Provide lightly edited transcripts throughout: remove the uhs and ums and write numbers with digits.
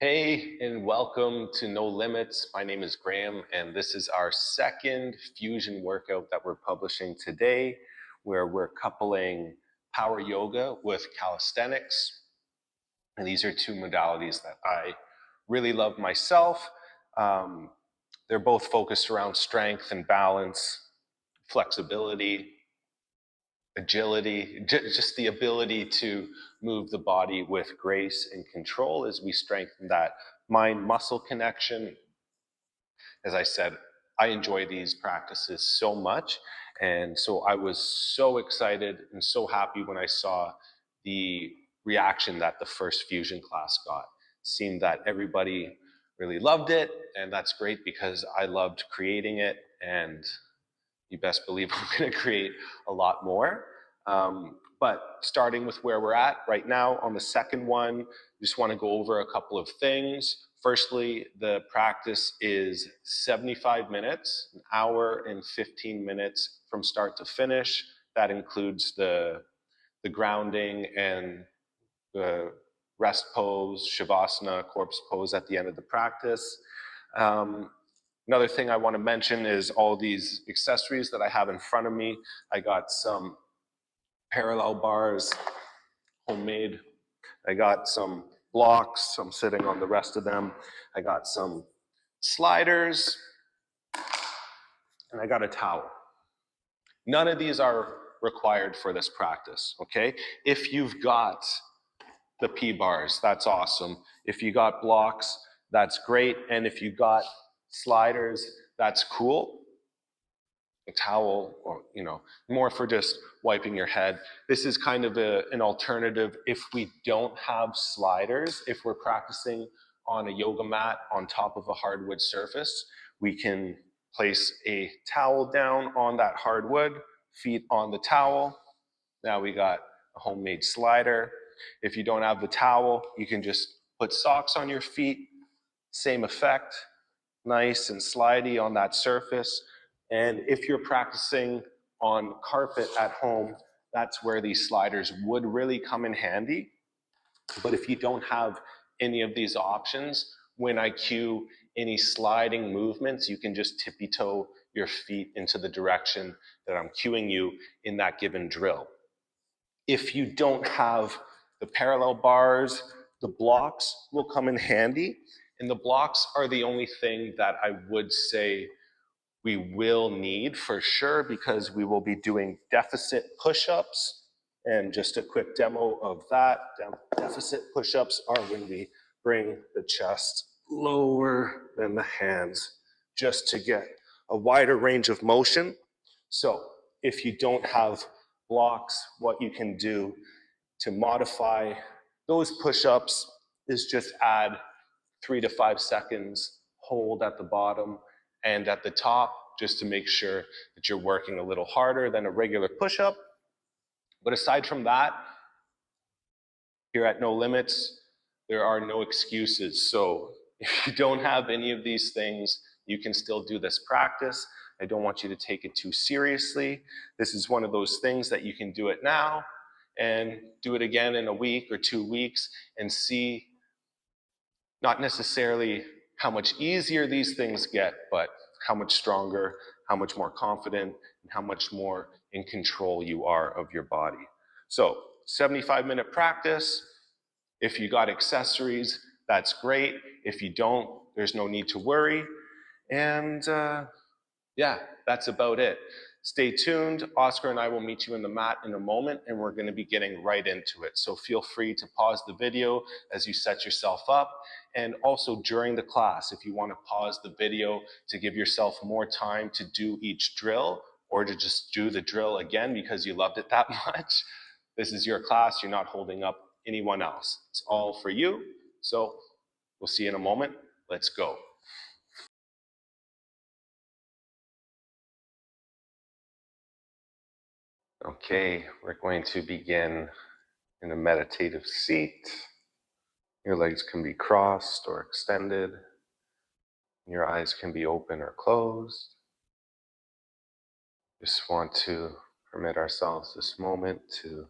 Hey, and welcome to No Limits. My name is Graeme, and this is our second fusion workout that we're publishing today, where we're coupling power yoga with calisthenics. And these are two modalities that I really love myself. Um, they're both focused around strength and balance, flexibility, agility, just the ability to move the body with grace and control as we strengthen that mind muscle connection. As I said, I enjoy these practices so much. And so I was so excited and so happy when I saw the reaction that the first fusion class got. It seemed that everybody really loved it. And that's great because I loved creating it. And you best believe we're going to create a lot more. But starting with where we're at right now on the second one, just want to go over a couple of things. Firstly, the practice is 75 minutes, an hour and 15 minutes from start to finish. That includes the grounding and the rest pose, Savasana, corpse pose at the end of the practice. Another thing I want to mention is all these accessories that I have in front of me. I got some parallel bars, homemade. I got some blocks. I'm sitting on the rest of them. I got some sliders, and I got a towel. None of these are required for this practice, okay? If you've got the P-bars, that's awesome. If you got blocks, that's great. And if you got sliders, that's cool. A towel, or more for just wiping your head. This is kind of an alternative if we don't have sliders. If we're practicing on a yoga mat on top of a hardwood surface, we can place a towel down on that hardwood, feet on the towel. Now we got a homemade slider. If you don't have the towel, you can just put socks on your feet, same effect, nice and slidey on that surface. And if you're practicing on carpet at home, that's where these sliders would really come in handy. But if you don't have any of these options, when I cue any sliding movements, you can just tippy toe your feet into the direction that I'm cueing you in that given drill. If you don't have the parallel bars, the blocks will come in handy. And the blocks are the only thing that I would say we will need for sure, because we will be doing deficit push-ups. And just a quick demo of that. Deficit push-ups are when we bring the chest lower than the hands just to get a wider range of motion. So if you don't have blocks, what you can do to modify those push-ups is just add 3 to 5 seconds, hold at the bottom and at the top, just to make sure that you're working a little harder than a regular push-up. But aside from that, here at No Limits, there are no excuses. So if you don't have any of these things, you can still do this practice. I don't want you to take it too seriously. This is one of those things that you can do it now and do it again in a week or 2 weeks and see not necessarily how much easier these things get, but how much stronger, how much more confident, and how much more in control you are of your body. So 75-minute practice. If you got accessories, that's great. If you don't, there's no need to worry. And yeah, that's about it. Stay tuned. Oscar and I will meet you in the mat in a moment, and we're going to be getting right into it. So feel free to pause the video as you set yourself up. And also during the class, if you want to pause the video to give yourself more time to do each drill, or to just do the drill again because you loved it that much, this is your class. You're not holding up anyone else. It's all for you. So we'll see you in a moment. Let's go. Okay, we're going to begin in a meditative seat. Your legs can be crossed or extended. Your eyes can be open or closed. Just want to permit ourselves this moment to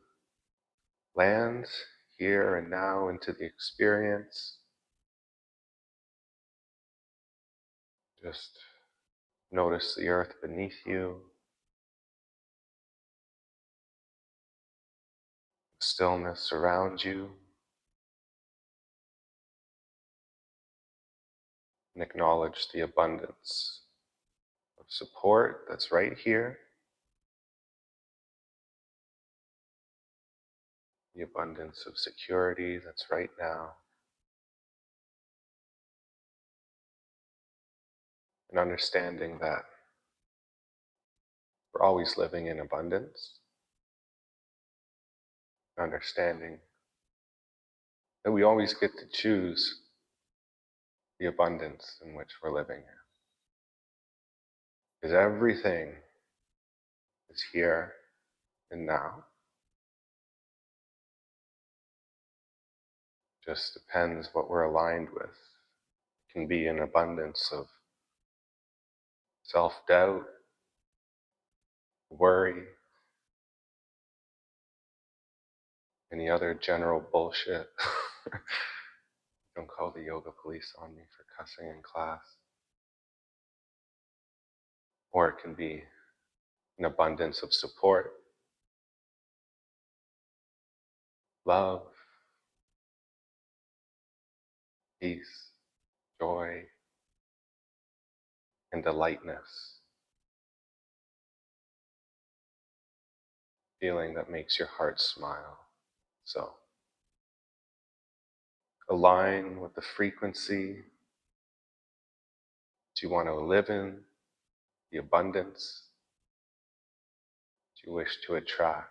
land here and now into the experience. Just notice the earth beneath you, the stillness around you, and acknowledge the abundance of support that's right here, the abundance of security that's right now, and understanding that we're always living in abundance, understanding that we always get to choose the abundance in which we're living in. Because everything is here and now. Just depends what we're aligned with. It can be an abundance of self-doubt, worry, any other general bullshit. Don't call the yoga police on me for cussing in class. Or it can be an abundance of support, love, peace, joy, and delightness. Feeling that makes your heart smile. So, align with the frequency that you want to live in, the abundance that you wish to attract.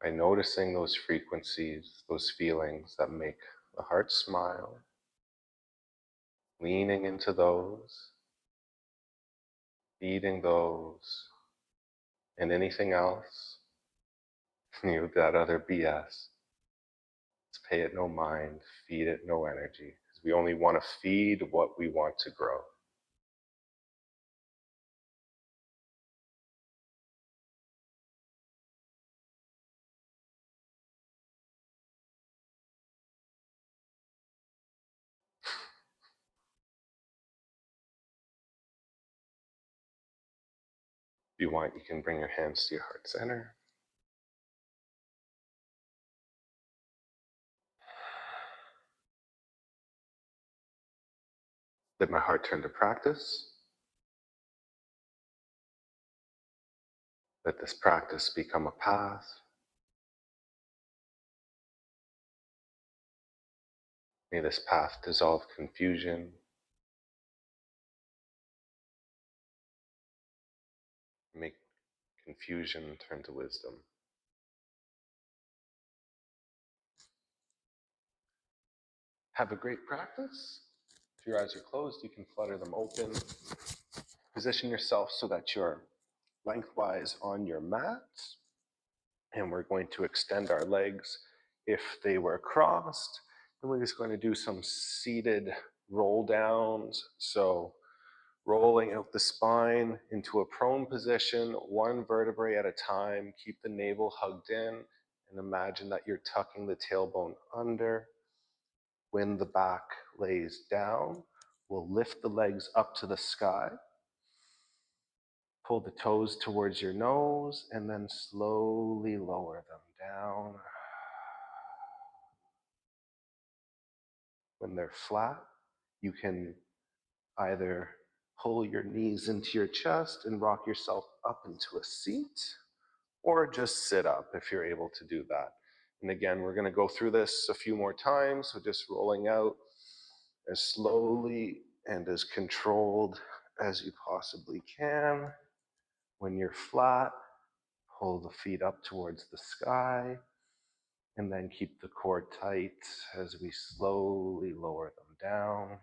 By noticing those frequencies, those feelings that make the heart smile, leaning into those, feeding those, and anything else, that other BS. Let's pay it no mind, feed it no energy, because we only want to feed what we want to grow. If you want, you can bring your hands to your heart center. Let my heart turn to practice. Let this practice become a path. May this path dissolve confusion. Make confusion turn to wisdom. Have a great practice. If your eyes are closed, you can flutter them open. Position yourself so that you're lengthwise on your mat. And we're going to extend our legs if they were crossed. And we're just going to do some seated roll downs. So rolling out the spine into a prone position, one vertebrae at a time. Keep the navel hugged in and imagine that you're tucking the tailbone under. When the back lays down, we'll lift the legs up to the sky. Pull the toes towards your nose and then slowly lower them down. When they're flat, you can either pull your knees into your chest and rock yourself up into a seat, or just sit up if you're able to do that. And again, we're going to go through this a few more times, so just rolling out as slowly and as controlled as you possibly can. When you're flat, pull the feet up towards the sky, and then keep the core tight as we slowly lower them down.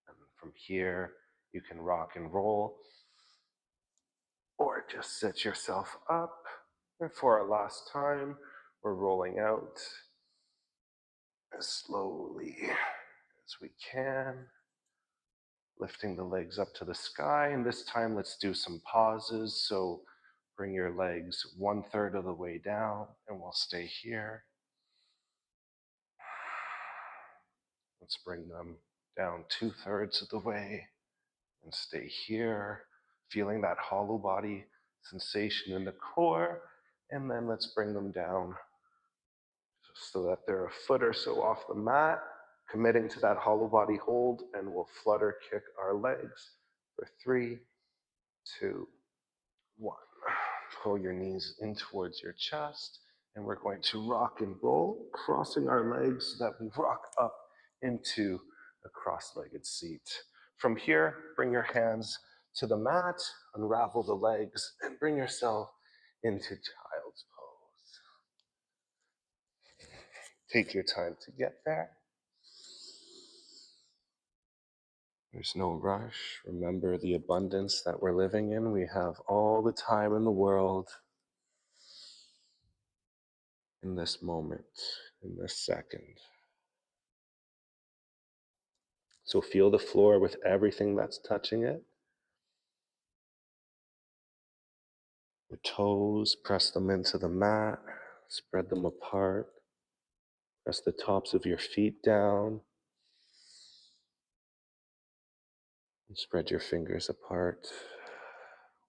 And from here, you can rock and roll, or just sit yourself up. And for our last time, we're rolling out as slowly as we can, lifting the legs up to the sky. And this time, let's do some pauses. So bring your legs 1/3 of the way down, and we'll stay here. Let's bring them down 2/3 of the way and stay here, feeling that hollow body sensation in the core. And then let's bring them down so that they're a foot or so off the mat, committing to that hollow body hold, and we'll flutter kick our legs for 3, 2, 1. Pull your knees in towards your chest, and we're going to rock and roll, crossing our legs so that we rock up into a cross-legged seat. From here, bring your hands to the mat, unravel the legs, and bring yourself into child's pose. Take your time to get there. There's no rush. Remember the abundance that we're living in. We have all the time in the world in this moment, in this second. So feel the floor with everything that's touching it. Your toes, press them into the mat, spread them apart. Press the tops of your feet down. And spread your fingers apart.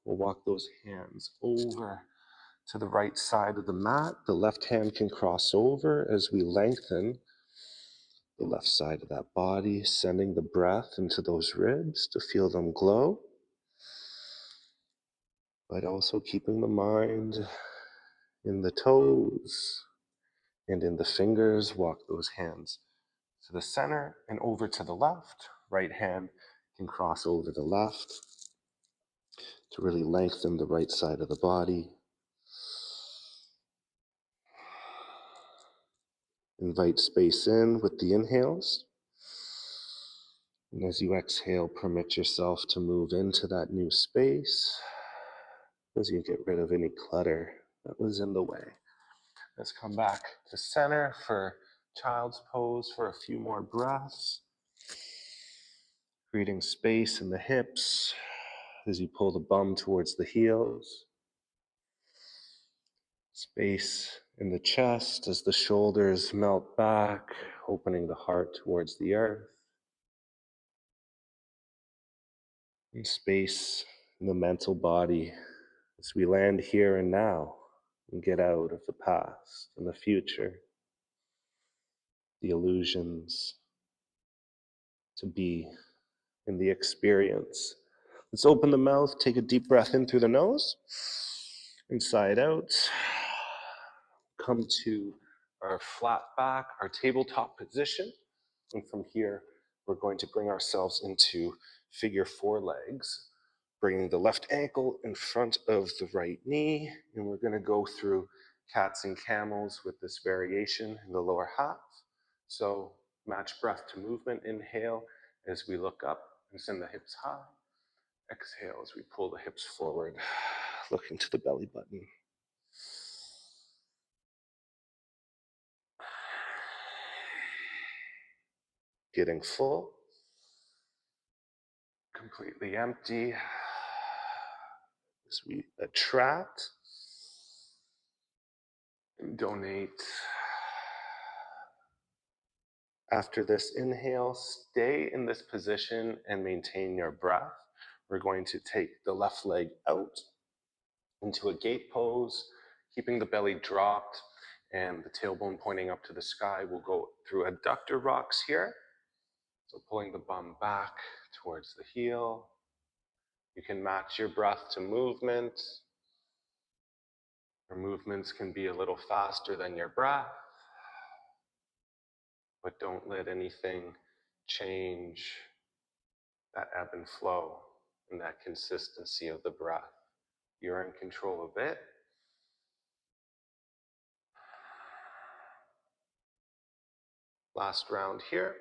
We'll walk those hands over to the right side of the mat. The left hand can cross over as we lengthen the left side of that body, sending the breath into those ribs to feel them glow, but also keeping the mind in the toes and in the fingers. Walk those hands to the center and over to the left. Right hand can cross over the left to really lengthen the right side of the body. Invite space in with the inhales. And as you exhale, permit yourself to move into that new space as you get rid of any clutter that was in the way. Let's come back to center for child's pose for a few more breaths. Creating space in the hips as you pull the bum towards the heels. Space in the chest as the shoulders melt back, opening the heart towards the earth. And space in the mental body as we land here and now and get out of the past and the future, the illusions, to be in the experience. Let's open the mouth, take a deep breath in through the nose, inside out. Come to our flat back, our tabletop position. And from here, we're going to bring ourselves into figure 4 legs, bringing the left ankle in front of the right knee. And we're going to go through cats and camels with this variation in the lower half. So match breath to movement. Inhale as we look up and send the hips high. Exhale as we pull the hips forward, looking to the belly button. Getting full, completely empty as we attract and donate. After this inhale, stay in this position and maintain your breath. We're going to take the left leg out into a gate pose, keeping the belly dropped and the tailbone pointing up to the sky. We'll go through adductor rocks here. So pulling the bum back towards the heel. You can match your breath to movement. Your movements can be a little faster than your breath, but don't let anything change that ebb and flow and that consistency of the breath. You're in control of it. Last round here,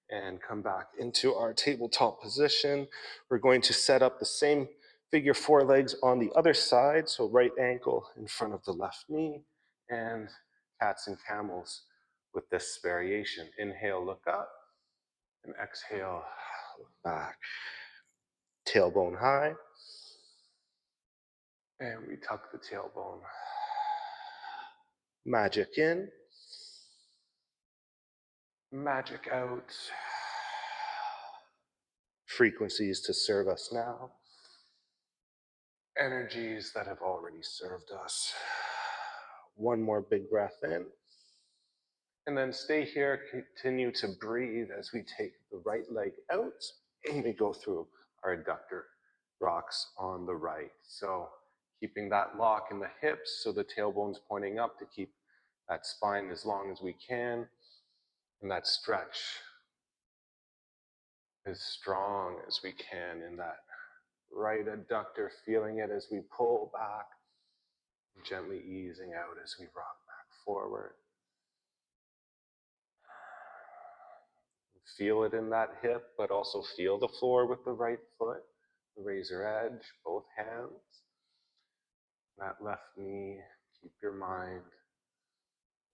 and come back into our tabletop position. We're going to set up the same figure 4 legs on the other side, so right ankle in front of the left knee, and cats and camels with this variation. Inhale, look up, and exhale, look back. Tailbone high, and we tuck the tailbone. Magic in, magic out frequencies to serve us now, energies that have already served us. One more big breath in. And then stay here, continue to breathe as we take the right leg out and we go through our adductor rocks on the right. So keeping that lock in the hips so the tailbone's pointing up to keep that spine as long as we can, and that stretch as strong as we can in that right adductor, feeling it as we pull back, gently easing out as we rock back forward. Feel it in that hip, but also feel the floor with the right foot, the razor edge, both hands. That left knee, keep your mind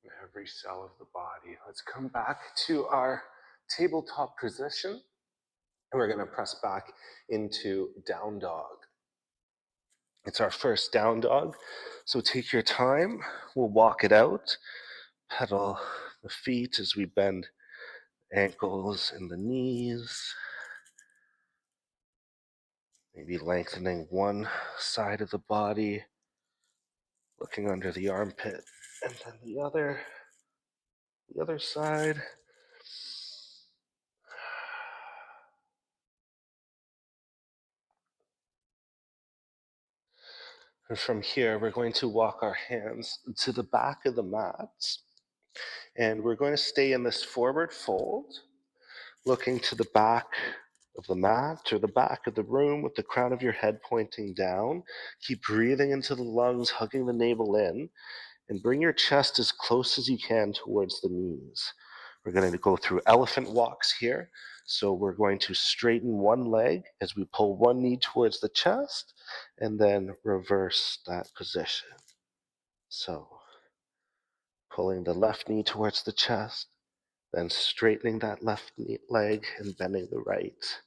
in every cell of the body. Let's come back to our tabletop position, and we're going to press back into down dog. It's our first down dog, so take your time. We'll walk it out, pedal the feet as we bend ankles and the knees. Maybe lengthening one side of the body, looking under the armpit, and then the other side. And from here, we're going to walk our hands to the back of the mats, and we're going to stay in this forward fold, looking to the back of the mat or the back of the room with the crown of your head pointing down. Keep breathing into the lungs, hugging the navel in, and bring your chest as close as you can towards the knees. We're going to go through elephant walks here. So we're going to straighten one leg as we pull one knee towards the chest and then reverse that position. So pulling the left knee towards the chest, then straightening that left leg and bending the right,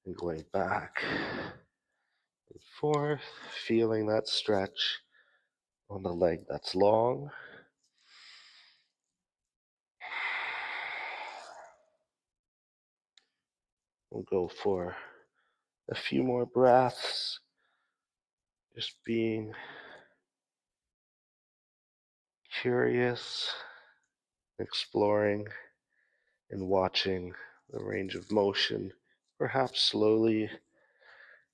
and going back and forth, feeling that stretch on the leg that's long. We'll go for a few more breaths, just being curious, exploring, and watching the range of motion perhaps slowly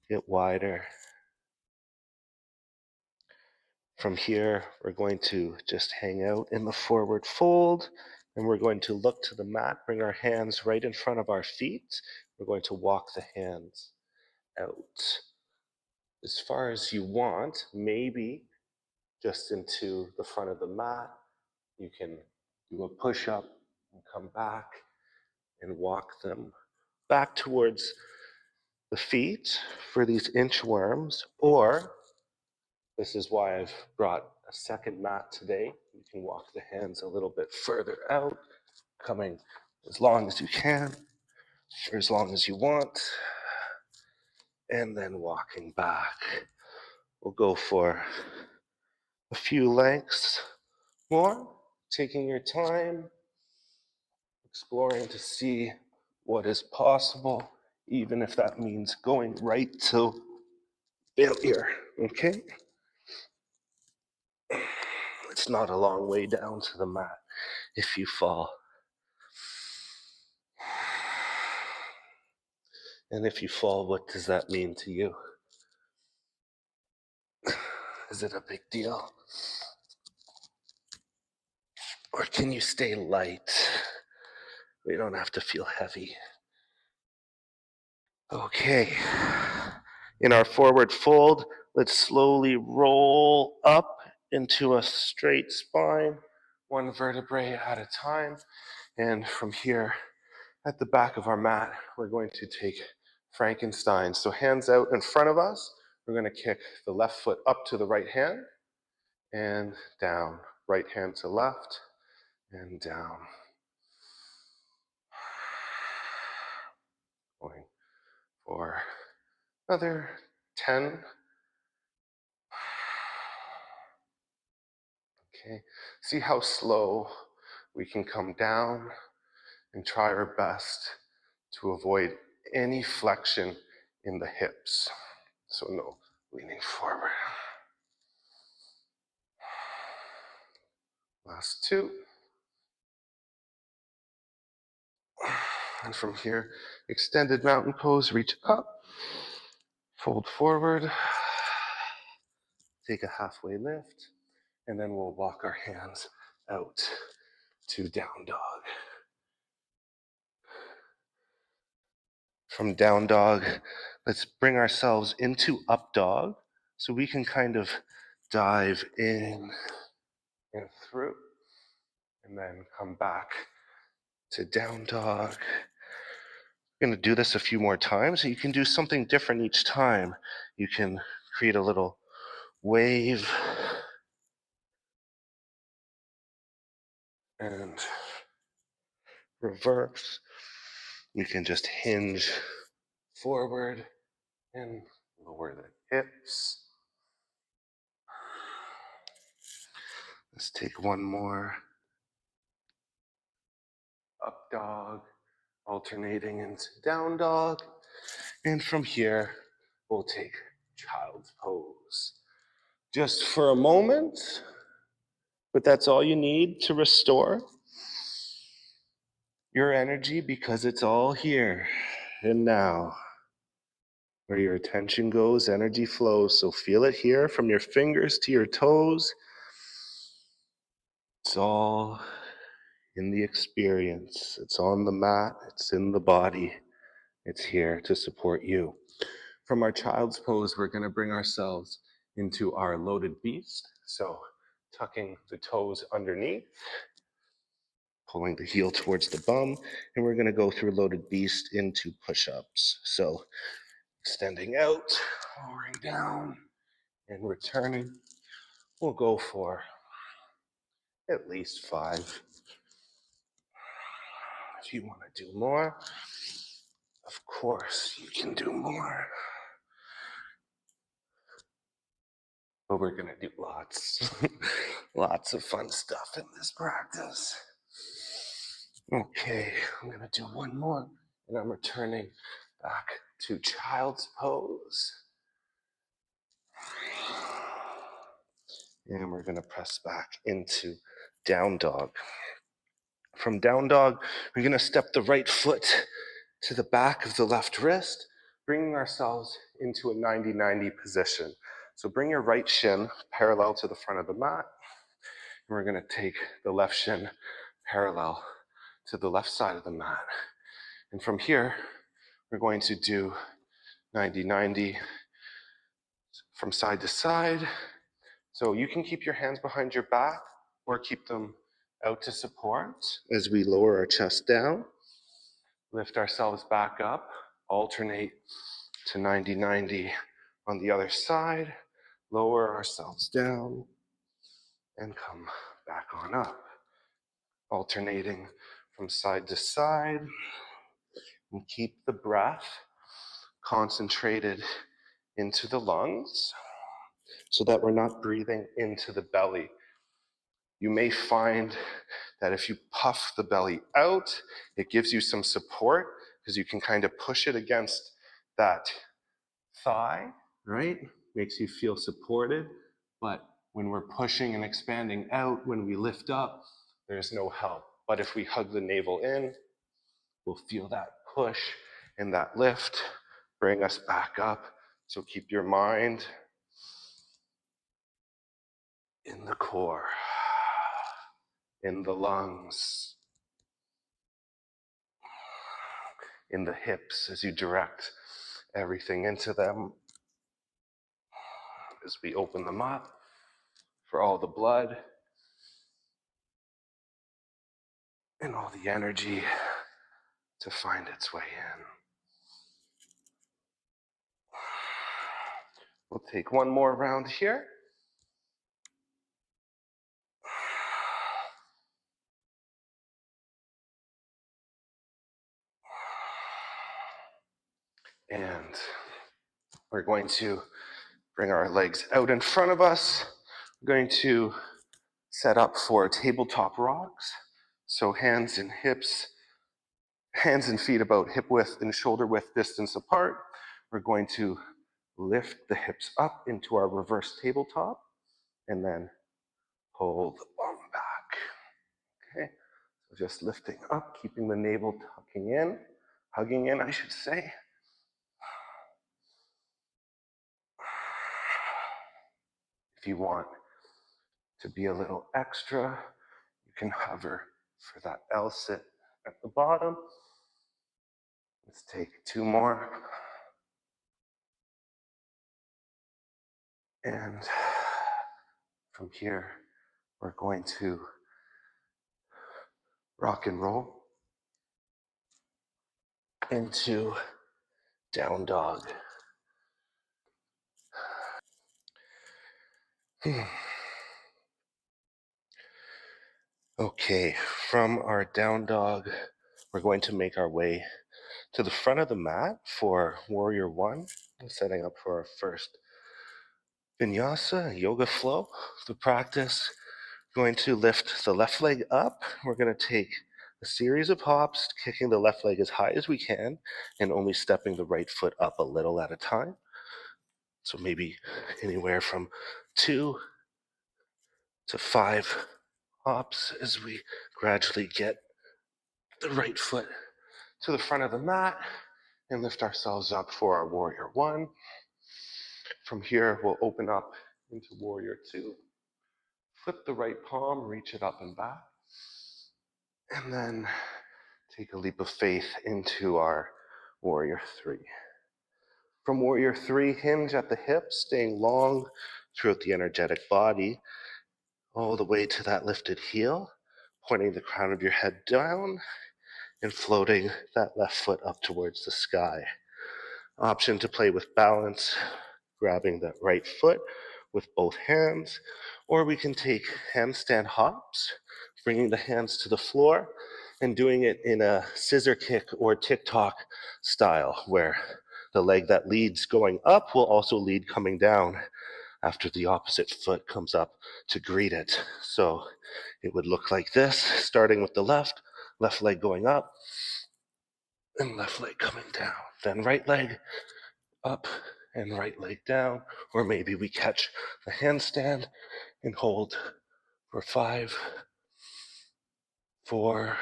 get wider. From here, we're going to just hang out in the forward fold, and we're going to look to the mat, bring our hands right in front of our feet. We're going to walk the hands out as far as you want, maybe just into the front of the mat. You can do a push-up and come back and walk them back towards the feet for these inchworms, or this is why I've brought a second mat today. You can walk the hands a little bit further out, coming as long as you can, for as long as you want, and then walking back. We'll go for a few lengths more, taking your time, exploring to see what is possible, even if that means going right to failure, okay? It's not a long way down to the mat if you fall. And if you fall, what does that mean to you? Is it a big deal? Or can you stay light? We don't have to feel heavy. Okay. In our forward fold, let's slowly roll up into a straight spine, one vertebrae at a time. And from here, at the back of our mat, we're going to take Frankenstein. So hands out in front of us. We're going to kick the left foot up to the right hand and down. Right hand to left and down. Going for another 10. Okay, see how slow we can come down and try our best to avoid any flexion in the hips. So no leaning forward. Last two. And from here, extended mountain pose, reach up, fold forward, take a halfway lift, and then we'll walk our hands out to down dog. From down dog, let's bring ourselves into up dog so we can kind of dive in and through, and then come back to down dog. We're going to do this a few more times. You can do something different each time. You can create a little wave and reverse. We can just hinge forward and lower the hips. Let's take one more. Up dog, alternating into down dog. And from here, we'll take child's pose. Just for a moment, but that's all you need to restore your energy, because it's all here and now. Where your attention goes, energy flows. So feel it here from your fingers to your toes. It's all in the experience. It's on the mat. It's in the body. It's here to support you. From our child's pose, we're going to bring ourselves into our loaded beast. So tucking the toes underneath, pulling the heel towards the bum, and we're going to go through loaded beast into push-ups. So extending out, lowering down, and returning. We'll go for at least 5. If you want to do more, of course you can do more. But we're going to do lots, lots of fun stuff in this practice. Okay, I'm going to do one more, and I'm returning back to child's pose. And we're going to press back into down dog. From down dog, we're going to step the right foot to the back of the left wrist, bringing ourselves into a 90-90 position. So bring your right shin parallel to the front of the mat. And we're going to take the left shin parallel to the left side of the mat. And from here, we're going to do 90-90 from side to side. So you can keep your hands behind your back or keep them out to support as we lower our chest down. Lift ourselves back up, alternate to 90-90 on the other side, lower ourselves down, and come back on up. Alternating from side to side, and keep the breath concentrated into the lungs so that we're not breathing into the belly. You may find that if you puff the belly out, it gives you some support because you can kind of push it against that thigh, right? Makes you feel supported. But when we're pushing and expanding out, when we lift up, there's no help. But if we hug the navel in, we'll feel that push and that lift bring us back up. So keep your mind in the core, in the lungs, in the hips as you direct everything into them. As we open them up for all the blood and all the energy to find its way in. We'll take one more round here. And we're going to bring our legs out in front of us. We're going to set up for tabletop rocks. So hands and hips Hands and feet about hip width and shoulder width distance apart. We're going to lift the hips up into our reverse tabletop and then pull the bum back. Okay, so just lifting up, keeping the navel hugging in, I should say. If you want to be a little extra, you can hover for that L sit at the bottom. Let's take 2 more. And from here, we're going to rock and roll into down dog. Okay, from our down dog, we're going to make our way to the front of the mat for Warrior 1, setting up for our first vinyasa, yoga flow. The practice, going to lift the left leg up. We're going to take a series of hops, kicking the left leg as high as we can, and only stepping the right foot up a little at a time. So maybe anywhere from 2 to 5 hops as we gradually get the right foot to the front of the mat and lift ourselves up for our Warrior 1. From here, we'll open up into Warrior 2. Flip the right palm, reach it up and back. And then take a leap of faith into our Warrior 3. From Warrior 3, hinge at the hips, staying long throughout the energetic body, all the way to that lifted heel, pointing the crown of your head down and floating that left foot up towards the sky. Option to play with balance, grabbing that right foot with both hands, or we can take handstand hops, bringing the hands to the floor and doing it in a scissor kick or TikTok style, where the leg that leads going up will also lead coming down after the opposite foot comes up to greet it. So it would look like this, starting with the left leg going up, and left leg coming down. Then right leg up and right leg down, or maybe we catch the handstand and hold for 5, 4,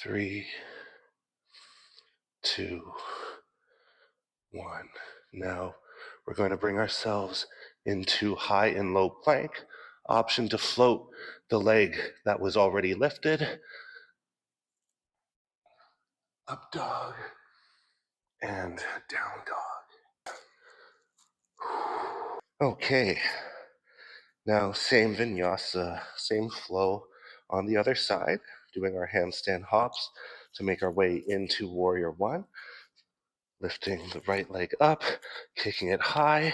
3, 2, 1. Now we're going to bring ourselves into high and low plank. Option to float the leg that was already lifted. Up dog and down dog. Okay, now same vinyasa, same flow on the other side, doing our handstand hops to make our way into Warrior 1. Lifting the right leg up, kicking it high,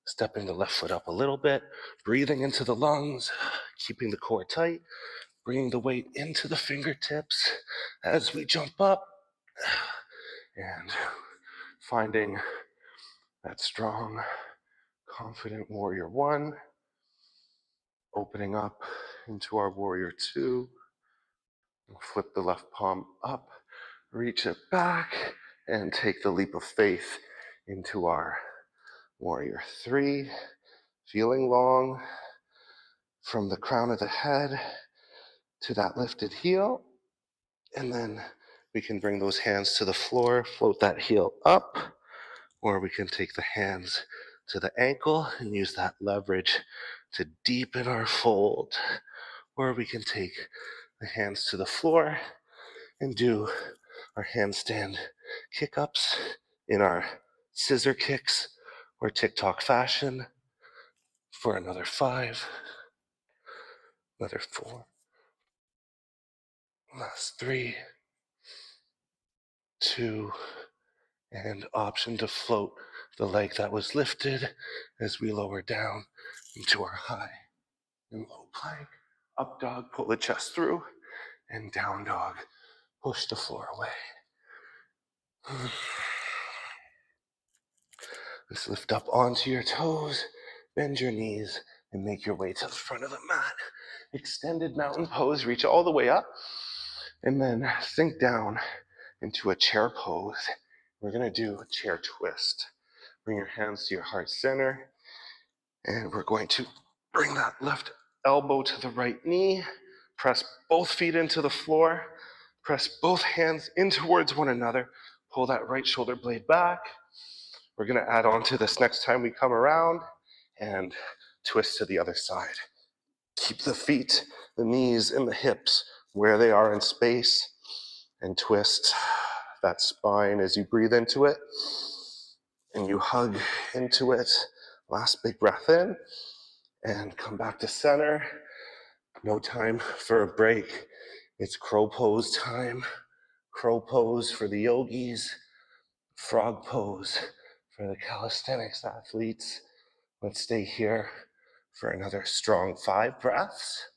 stepping the left foot up a little bit, breathing into the lungs, keeping the core tight, bringing the weight into the fingertips as we jump up, and finding that strong, confident Warrior 1, opening up into our Warrior 2, flip the left palm up, reach it back, and take the leap of faith into our Warrior 3, feeling long from the crown of the head to that lifted heel. And then we can bring those hands to the floor, float that heel up, or we can take the hands to the ankle and use that leverage to deepen our fold. Or we can take the hands to the floor and do our handstand kick-ups in our scissor kicks or TikTok fashion for another 5, another 4, last 3, 2, and option to float the leg that was lifted as we lower down into our high and low plank. Up dog, pull the chest through, and down dog, push the floor away. Let's lift up onto your toes, bend your knees, and make your way to the front of the mat. Extended mountain pose, reach all the way up, And then sink down into a chair pose. We're gonna do a chair twist. Bring your hands to your heart center, and we're going to bring that left elbow to the right knee, press both feet into the floor, press both hands in towards one another, pull that right shoulder blade back. We're gonna add on to this next time we come around, and twist to the other side. Keep the feet, the knees, and the hips where they are in space, and twist that spine as you breathe into it, and you hug into it. Last big breath in, and come back to center. No time for a break. It's crow pose time. Crow pose for the yogis, frog pose for the calisthenics athletes. Let's stay here for another strong 5 breaths.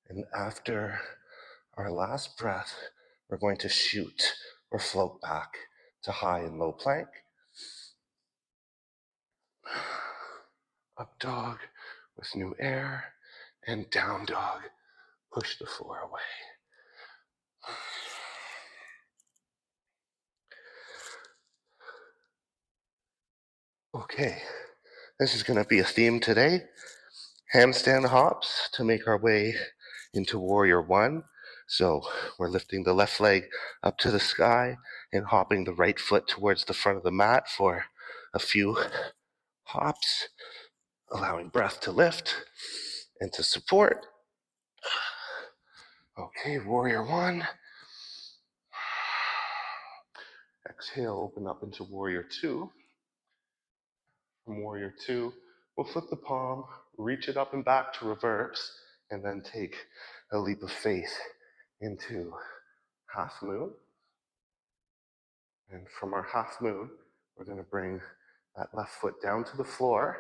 And after our last breath, we're going to shoot or float back to high and low plank. Up dog with new air, and down dog. Push the floor away. Okay, this is going to be a theme today. Handstand hops to make our way into Warrior One. So we're lifting the left leg up to the sky and hopping the right foot towards the front of the mat for a few hops, allowing breath to lift and to support. Okay, Warrior One. Exhale, open up into Warrior Two. From Warrior Two, we'll flip the palm, reach it up and back to reverse, and then take a leap of faith into half moon. And from our half moon, we're going to bring that left foot down to the floor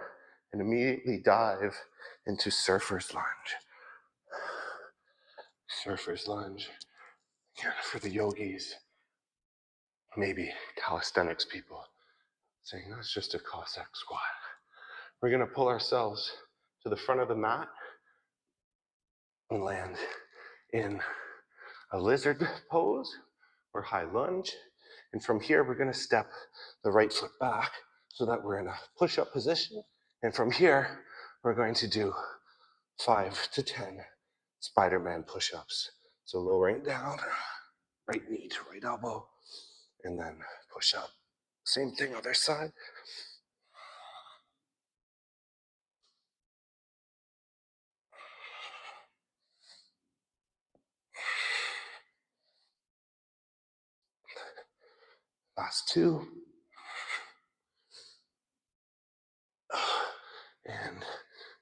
and immediately dive into surfer's lunge. Surfer's lunge. Again, for the yogis, maybe calisthenics people, saying that's just a Cossack squat. We're going to pull ourselves to the front of the mat and land in a lizard pose or high lunge. And from here, we're going to step the right foot back so that we're in a push-up position. And from here, we're going to do 5 to 10 Spider-Man push-ups. So lowering down, right knee to right elbow, and then push up. Same thing, other side. Last 2. And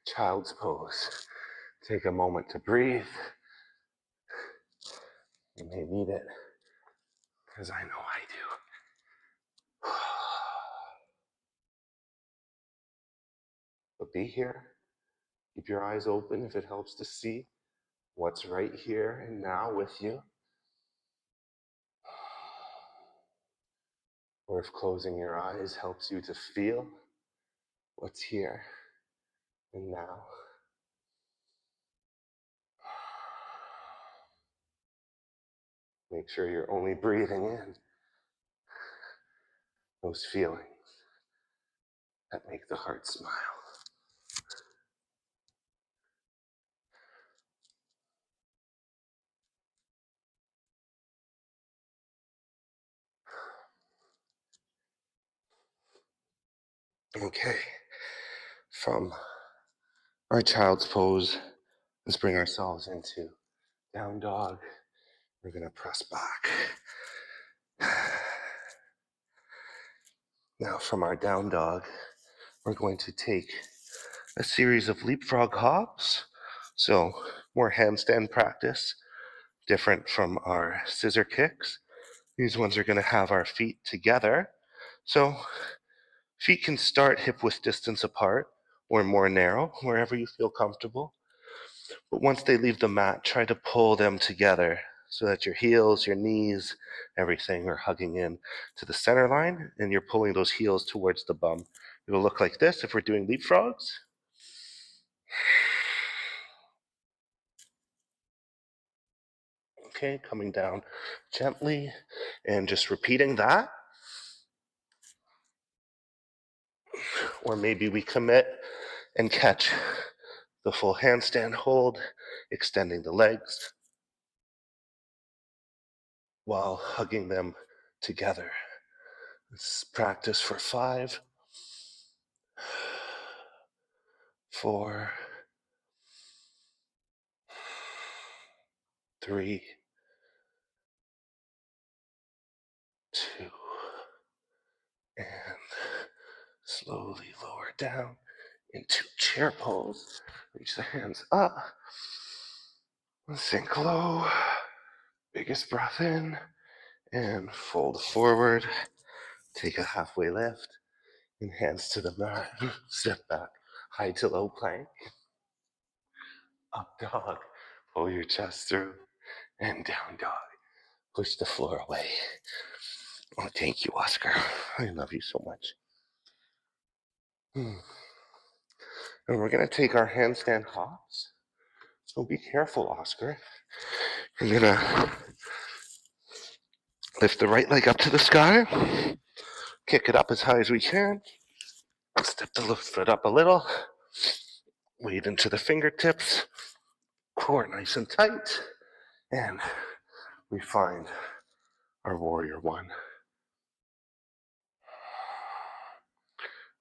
child's pose. Take a moment to breathe. You may need it, because I know I do. But be here. Keep your eyes open if it helps to see what's right here and now with you. Or if closing your eyes helps you to feel what's here and now. Make sure you're only breathing in those feelings that make the heart smile. Okay, from our child's pose, let's bring ourselves into down dog. We're gonna press back. Now from our down dog, we're going to take a series of leapfrog hops. So more handstand practice, different from our scissor kicks. These ones are gonna have our feet together. So feet can start hip-width distance apart or more narrow, wherever you feel comfortable. But once they leave the mat, try to pull them together so that your heels, your knees, everything are hugging in to the center line, and you're pulling those heels towards the bum. It'll look like this if we're doing leapfrogs. Okay, coming down gently and just repeating that. Or maybe we commit and catch the full handstand hold, extending the legs while hugging them together. Let's practice for 5, 4, 3, 2, and slowly lower down into chair pose. Reach the hands up, sink low, biggest breath in, and fold forward. Take a halfway lift, and hands to the mat. Step back, high to low plank. Up dog, pull your chest through, and down dog. Push the floor away. Oh, thank you, Oscar. I love you so much. And we're gonna take our handstand hops. So be careful, Oscar. You're gonna lift the right leg up to the sky, kick it up as high as we can, step the left foot up a little, weight into the fingertips, core nice and tight, and we find our warrior 1.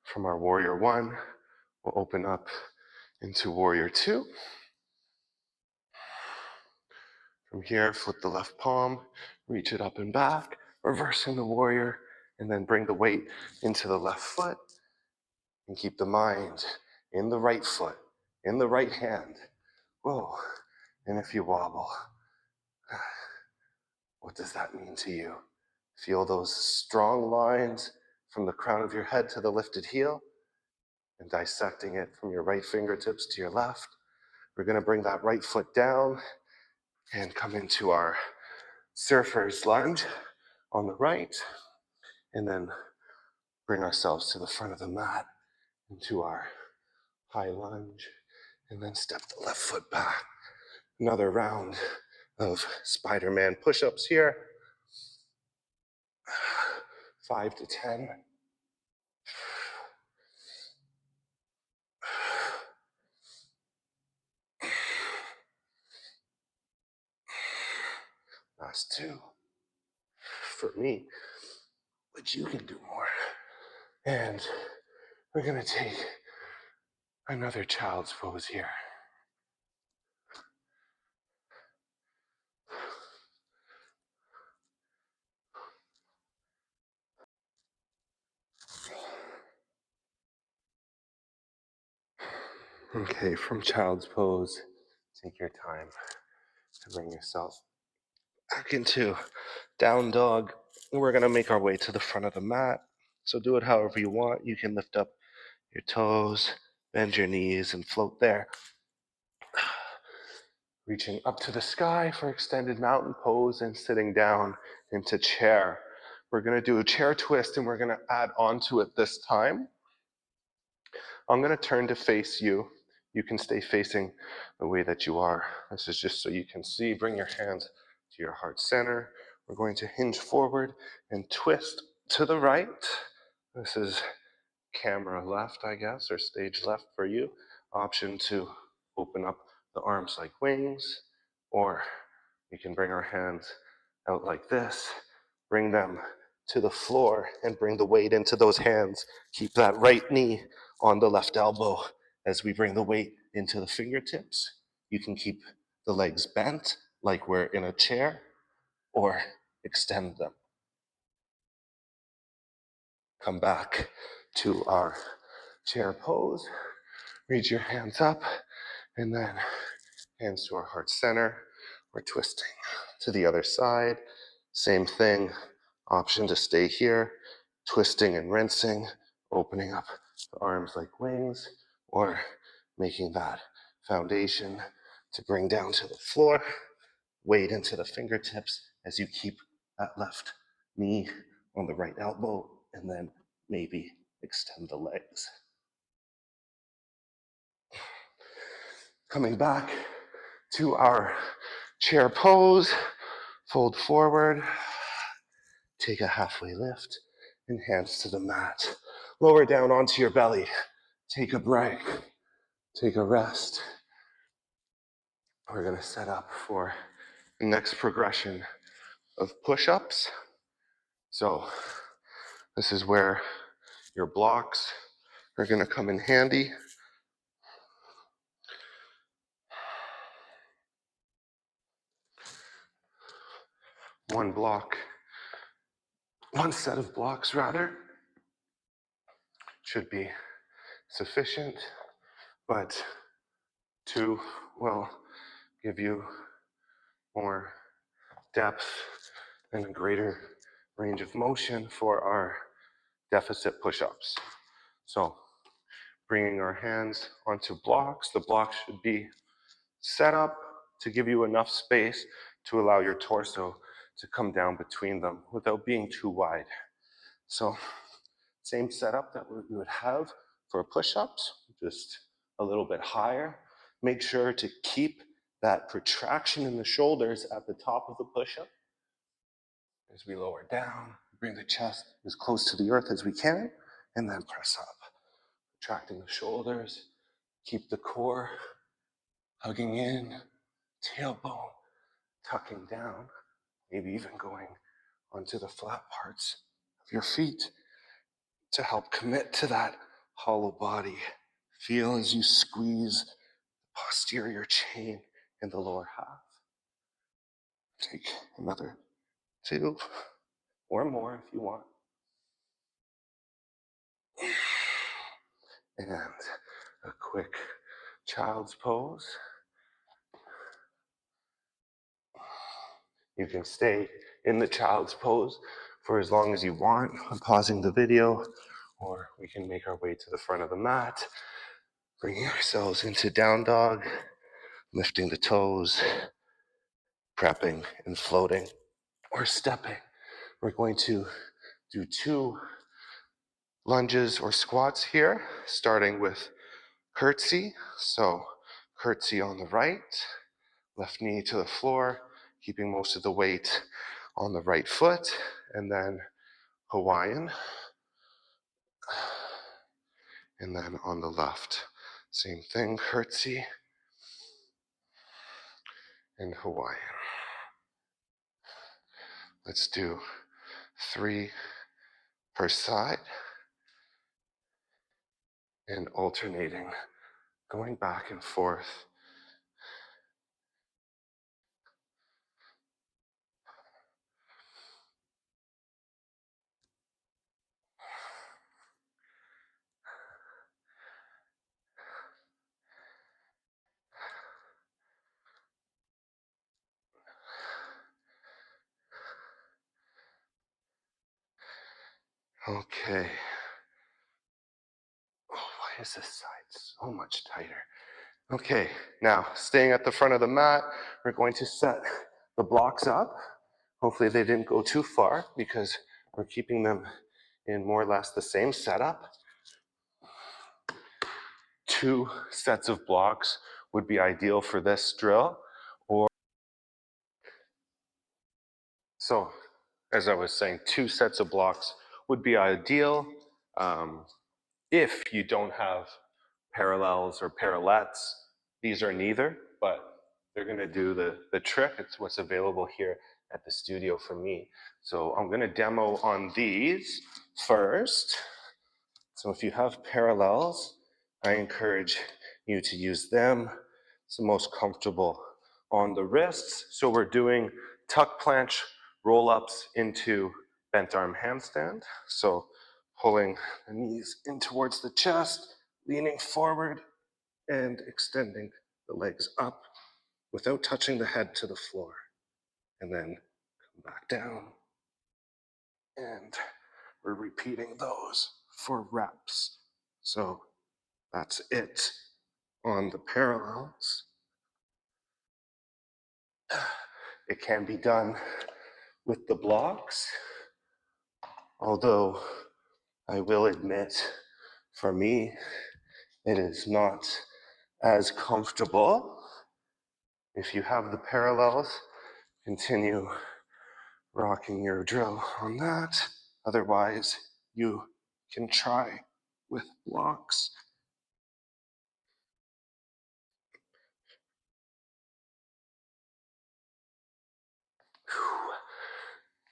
From our warrior 1, we'll open up into warrior 2. From here, flip the left palm, reach it up and back, reversing the warrior, and then bring the weight into the left foot, and keep the mind in the right foot, in the right hand. Whoa, and if you wobble, what does that mean to you? Feel those strong lines from the crown of your head to the lifted heel, and dissecting it from your right fingertips to your left. We're gonna bring that right foot down and come into our surfer's lunge on the right, and then bring ourselves to the front of the mat into our high lunge, and then step the left foot back. Another round of Spider-Man push-ups here. 5 to 10. Last 2. For me, but you can do more. And we're gonna take another child's pose here. Okay, from child's pose, take your time to bring yourself back into down dog. We're gonna make our way to the front of the mat. So do it however you want. You can lift up your toes, bend your knees, and float there. Reaching up to the sky for extended mountain pose and sitting down into chair. We're gonna do a chair twist and we're gonna add onto it this time. I'm gonna turn to face you. You can stay facing the way that you are. This is just so you can see. Bring your hands to your heart center. We're going to hinge forward and twist to the right. This is camera left, I guess, or stage left for you. Option to open up the arms like wings, or we can bring our hands out like this, bring them to the floor and bring the weight into those hands. Keep that right knee on the left elbow as we bring the weight into the fingertips. You can keep the legs bent like we're in a chair, or extend them. Come back to our chair pose. Reach your hands up, and then hands to our heart center. We're twisting to the other side. Same thing, option to stay here, twisting and rinsing, opening up the arms like wings, or making that foundation to bring down to the floor. Weight into the fingertips as you keep that left knee on the right elbow, and then maybe extend the legs. Coming back to our chair pose, fold forward, take a halfway lift, and hands to the mat. Lower down onto your belly. Take a break, take a rest. We're gonna set up for the next progression of push-ups. So this is where your blocks are gonna come in handy. One set of blocks rather, should be sufficient, but two will give you more depth and a greater range of motion for our deficit push-ups. So bringing our hands onto blocks, the blocks should be set up to give you enough space to allow your torso to come down between them without being too wide. So same setup that we would have for push-ups, just a little bit higher. Make sure to keep that protraction in the shoulders at the top of the push-up. As we lower down, bring the chest as close to the earth as we can, and then press up. Contracting the shoulders, keep the core hugging in, tailbone tucking down, maybe even going onto the flat parts of your feet to help commit to that hollow body. Feel as you squeeze the posterior chain in the lower half. Take another 2 or more if you want. And a quick child's pose. You can stay in the child's pose for as long as you want. I'm pausing the video, or we can make our way to the front of the mat, bringing ourselves into down dog, lifting the toes, prepping and floating, or stepping. We're going to do 2 lunges or squats here, starting with curtsy. So curtsy on the right, left knee to the floor, keeping most of the weight on the right foot, and then Hawaiian, and then on the left, same thing, curtsy and Hawaiian. Let's do 3 per side and alternating, going back and forth. Okay. Oh, why is this side so much tighter? Okay, now staying at the front of the mat, we're going to set the blocks up. Hopefully they didn't go too far because we're keeping them in more or less the same setup. 2 sets of blocks would be ideal for this drill. So, as I was saying, 2 sets of blocks would be ideal. If you don't have parallels or parallettes, these are neither, but they're gonna do the trick. It's what's available here at the studio for me. So I'm gonna demo on these first. So if you have parallels, I encourage you to use them. It's the most comfortable on the wrists. So we're doing tuck planche roll-ups into bent arm handstand. So pulling the knees in towards the chest, leaning forward and extending the legs up without touching the head to the floor. And then come back down. And we're repeating those for reps. So that's it on the parallels. It can be done with the blocks, although I will admit, for me, it is not as comfortable. If you have the parallels, continue rocking your drill on that. Otherwise, you can try with blocks.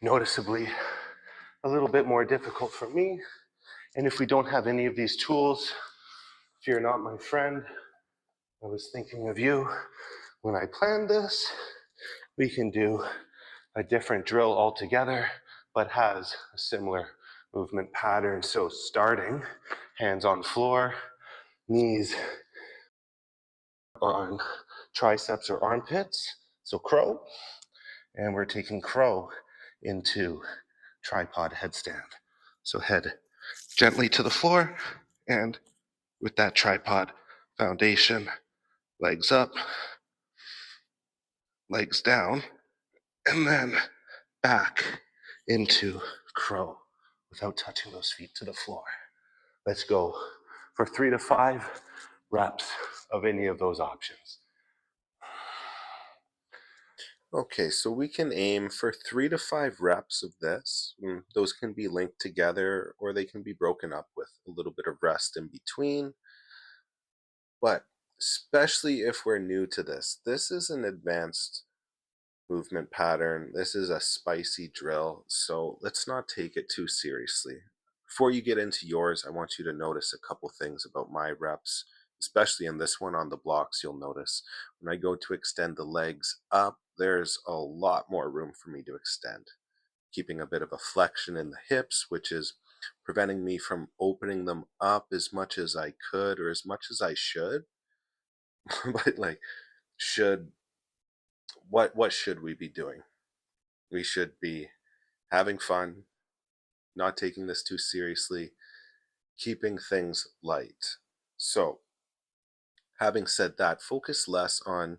Noticeably a little bit more difficult for me. And if we don't have any of these tools, fear not, my friend. I was thinking of you when I planned this. We can do a different drill altogether, but has a similar movement pattern. So starting, hands on floor, knees on triceps or armpits. So crow, and we're taking crow into tripod headstand. So head gently to the floor, and with that tripod foundation, legs up, legs down, and then back into crow without touching those feet to the floor. Let's go for 3 to 5 reps of any of those options. Okay, so we can aim for 3 to 5 reps of this. Those can be linked together or they can be broken up with a little bit of rest in between. But especially if we're new to this, this is an advanced movement pattern. This is a spicy drill, so let's not take it too seriously. Before you get into yours, I want you to notice a couple things about my reps, especially in this one on the blocks. You'll notice when I go to extend the legs up, there's a lot more room for me to extend, keeping a bit of a flexion in the hips, which is preventing me from opening them up as much as I could or as much as I should. But like, what should we be doing? We should be having fun, not taking this too seriously, keeping things light. So, having said that, focus less on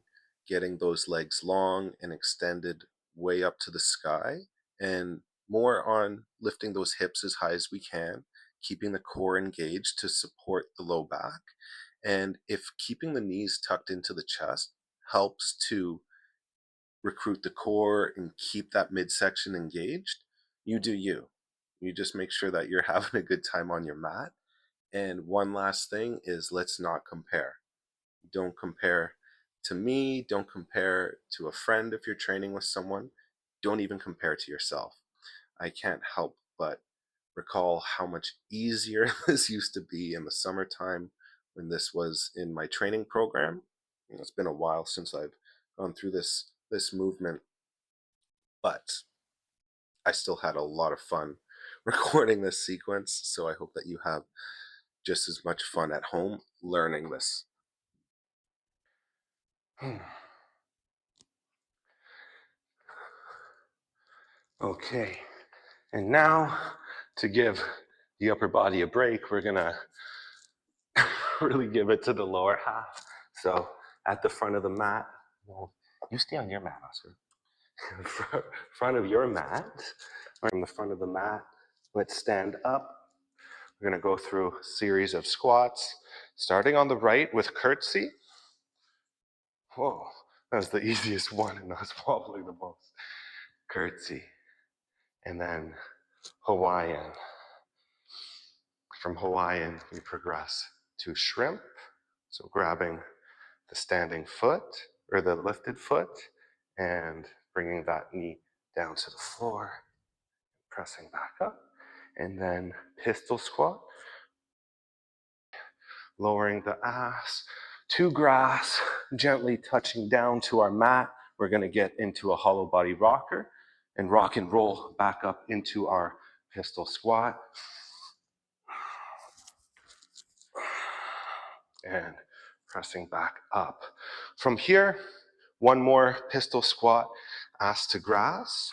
getting those legs long and extended way up to the sky, and more on lifting those hips as high as we can, keeping the core engaged to support the low back. And if keeping the knees tucked into the chest helps to recruit the core and keep that midsection engaged, you do you. You just make sure that you're having a good time on your mat. And one last thing is, let's not compare. Don't compare to me. Don't compare to a friend if you're training with someone. Don't even compare to yourself. I can't help but recall how much easier this used to be in the summertime when this was in my training program. It's been a while since I've gone through this movement, but I still had a lot of fun recording this sequence, so I hope that you have just as much fun at home learning this. Okay, and now to give the upper body a break, we're gonna really give it to the lower half. So at the front of the mat, well, you stay on your mat, Oscar. Front of your mat, from the front of the mat, let's stand up. We're gonna go through a series of squats, starting on the right with curtsy. Whoa, that was the easiest one and I was wobbling the most. Curtsy. And then Hawaiian. From Hawaiian, we progress to shrimp. So grabbing the standing foot or the lifted foot and bringing that knee down to the floor, pressing back up. And then pistol squat, lowering the ass to grass, gently touching down to our mat. We're going to get into a hollow body rocker and rock and roll back up into our pistol squat. And pressing back up. From here, one more pistol squat, ass to grass.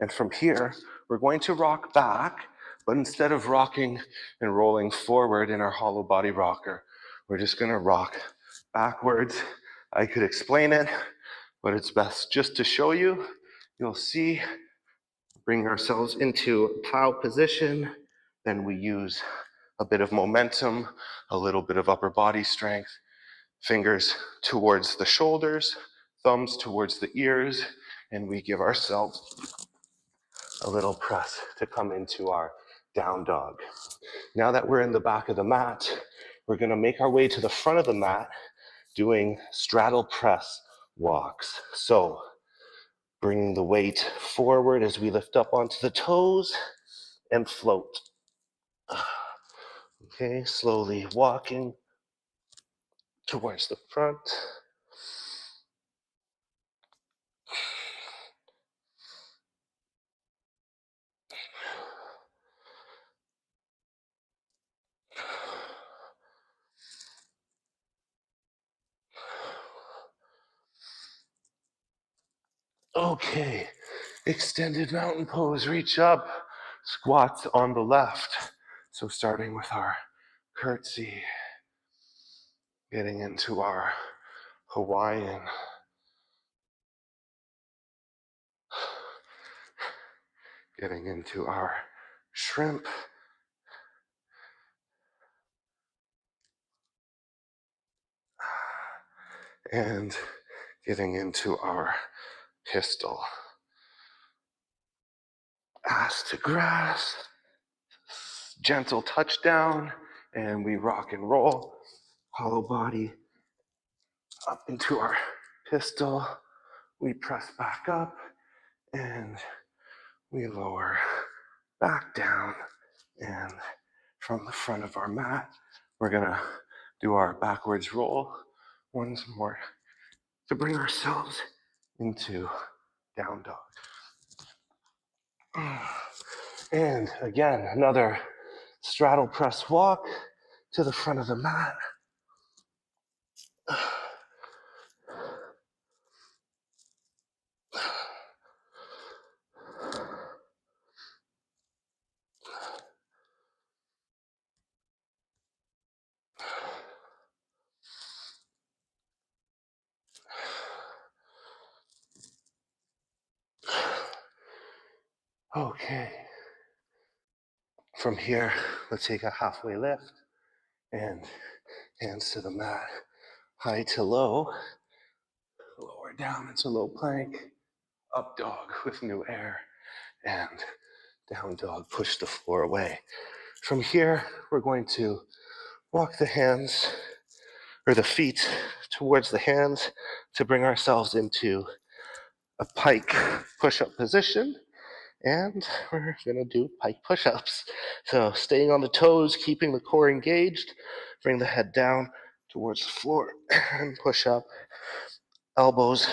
And from here, we're going to rock back, but instead of rocking and rolling forward in our hollow body rocker, we're just going to rock backwards. I could explain it, but it's best just to show you. You'll see, bring ourselves into plow position, then we use a bit of momentum, a little bit of upper body strength, Fingers towards the shoulders, thumbs towards the ears, and we give ourselves a little press to come into our down dog. Now that we're in the back of the mat, we're going to make our way to the front of the mat doing straddle press walks. So bringing the weight forward as we lift up onto the toes and float. Okay, slowly walking towards the front. Okay, extended mountain pose, reach up, squats on the left. So starting with our curtsy, getting into our Hawaiian, getting into our shrimp, and getting into our pistol. Ass to grass, gentle touchdown, and we rock and roll. Hollow body up into our pistol. We press back up and we lower back down. And from the front of our mat, we're gonna do our backwards roll once more to bring ourselves into down dog. And again, another straddle press walk to the front of the mat. Okay. From here, let's take a halfway lift and hands to the mat, high to low, lower down into low plank, up dog with new air, and down dog, push the floor away. From here, we're going to walk the hands or the feet towards the hands to bring ourselves into a pike push-up position. And we're gonna do pike push-ups. So staying on the toes, keeping the core engaged, bring the head down towards the floor and push up. Elbows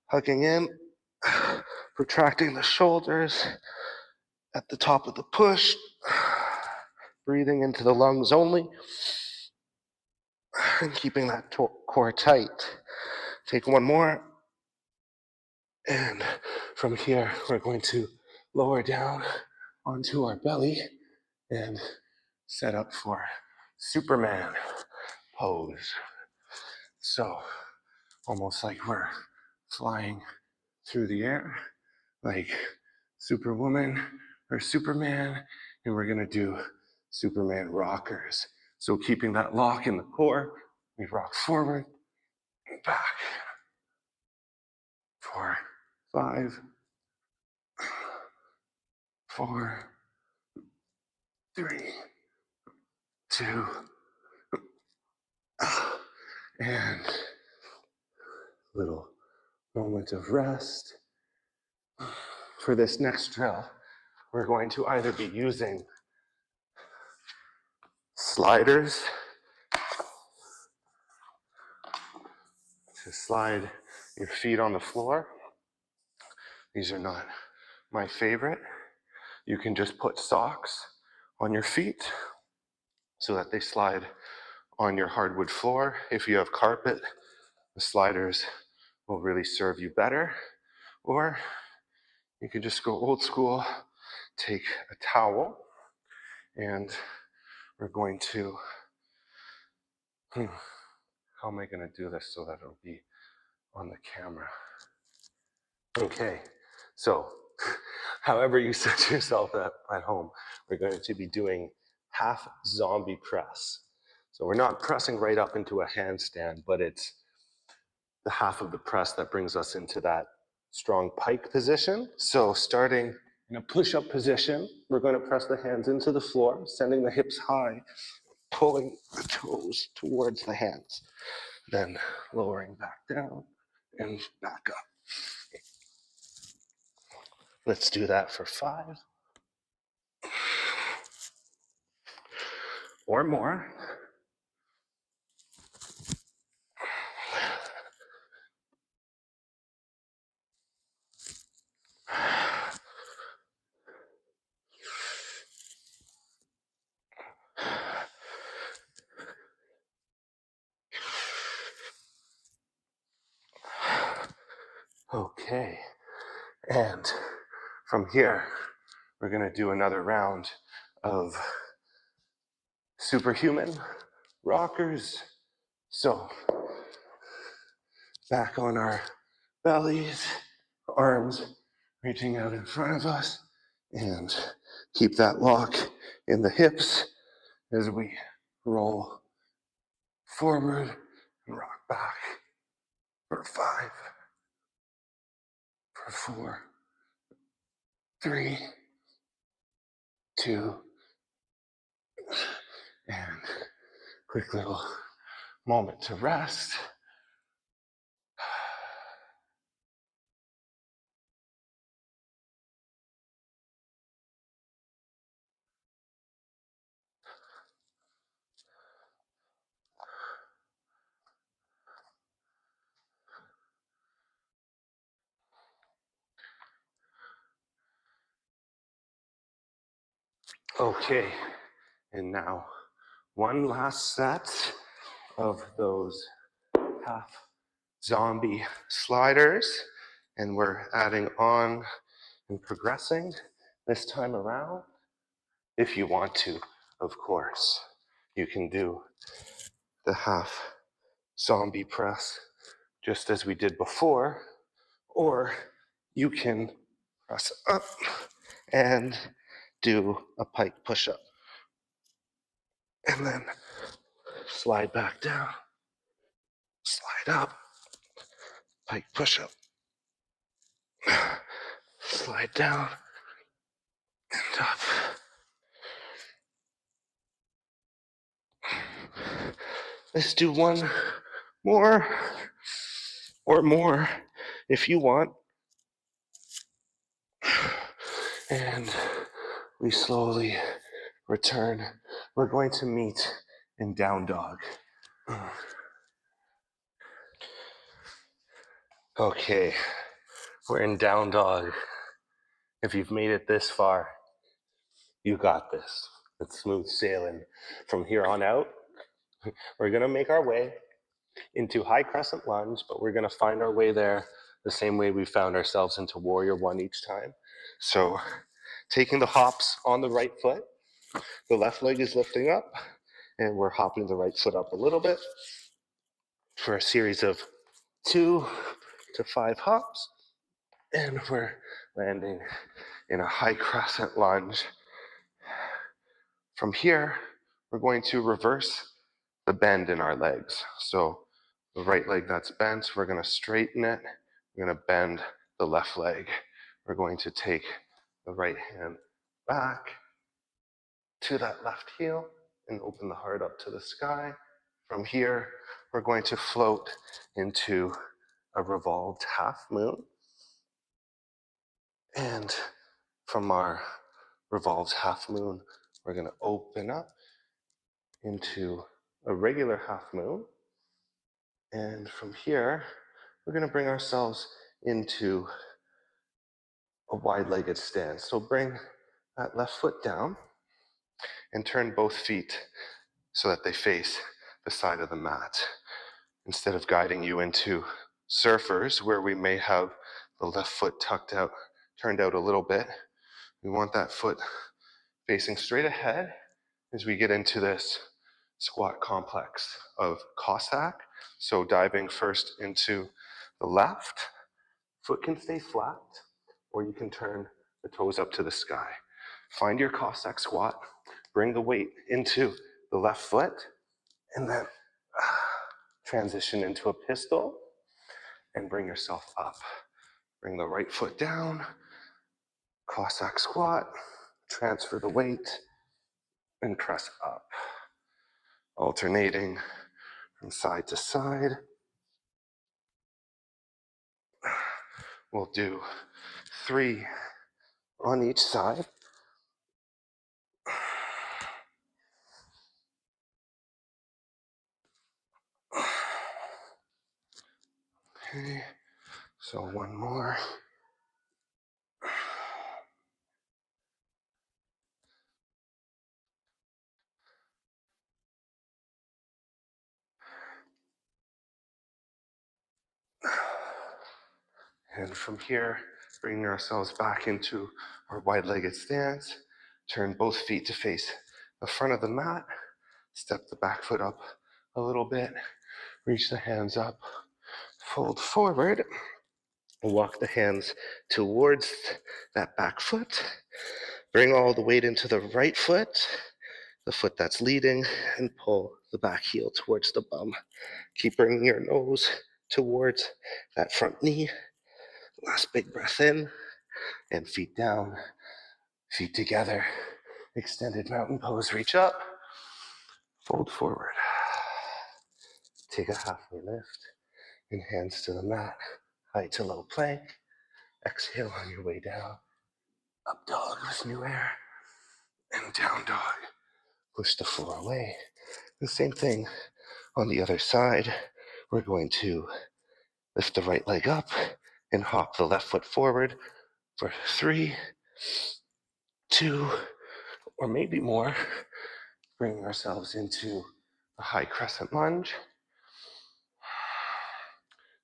hugging in, protracting the shoulders at the top of the push, breathing into the lungs only, and keeping that core tight. Take one more. And from here, we're going to lower down onto our belly and set up for Superman pose. So almost like we're flying through the air, like Superwoman or Superman, and we're gonna do Superman rockers. So keeping that lock in the core, we rock forward and back. 4, 5, 4, 3, 2, and little moment of rest. For this next drill, we're going to either be using sliders to slide your feet on the floor. These are not my favorite. You can just put socks on your feet so that they slide on your hardwood floor. If you have carpet, the sliders will really serve you better. Or you can just go old school, take a towel, and we're going to, how am I going to do this so that it'll be on the camera? Okay, so however you set yourself at home, we're going to be doing half zombie press. So we're not pressing right up into a handstand, but it's the half of the press that brings us into that strong pike position. So starting in a push-up position, we're going to press the hands into the floor, sending the hips high, pulling the toes towards the hands, then lowering back down and back up. Let's do that for 5 or more. Okay, and from here, we're going to do another round of superhuman rockers. So back on our bellies, arms reaching out in front of us, and keep that lock in the hips as we roll forward and rock back for 5, for 4, 3, 2, and quick little moment to rest. Okay, and now one last set of those half zombie sliders, and we're adding on and progressing this time around. If you want to, of course, you can do the half zombie press just as we did before, or you can press up and do a pike push-up and then slide back down, slide up, pike push-up, slide down and up. Let's do one more or more if you want. And we slowly return. We're going to meet in down dog. Okay, we're in down dog. If you've made it this far, you got this. It's smooth sailing. From here on out, we're gonna make our way into high crescent lunge, but we're gonna find our way there the same way we found ourselves into warrior one each time. So taking the hops on the right foot, the left leg is lifting up, and we're hopping the right foot up a little bit for a series of 2 to 5 hops, and we're landing in a high crescent lunge. From here, we're going to reverse the bend in our legs. So the right leg that's bent, we're going to straighten it. We're going to bend the left leg. We're going to take the right hand back to that left heel and open the heart up to the sky. From here, we're going to float into a revolved half moon. And from our revolved half moon, we're going to open up into a regular half moon. And from here, we're going to bring ourselves into a wide-legged stance. So bring that left foot down and turn both feet so that they face the side of the mat. Instead of guiding you into surfers where we may have the left foot tucked out, turned out a little bit, we want that foot facing straight ahead as we get into this squat complex of Cossack. So diving first into the left, foot can stay flat, or you can turn the toes up to the sky. Find your Cossack squat, bring the weight into the left foot, And then transition into a pistol and bring yourself up. Bring the right foot down, Cossack squat, transfer the weight, and press up. Alternating from side to side. We'll do 3 on each side. Okay, so 1 more. And from here, bringing ourselves back into our wide-legged stance. Turn both feet to face the front of the mat. Step the back foot up a little bit. Reach the hands up. Fold forward. Walk the hands towards that back foot. Bring all the weight into the right foot, the foot that's leading, and pull the back heel towards the bum. Keep bringing your nose towards that front knee. Last big breath in, and feet down, feet together. Extended mountain pose, reach up, fold forward. Take a halfway lift, and hands to the mat, high to low plank. Exhale on your way down. Up dog with new air, and down dog. Push the floor away. The same thing on the other side. We're going to lift the right leg up and hop the left foot forward for 3, 2, or maybe more. Bringing ourselves into a high crescent lunge.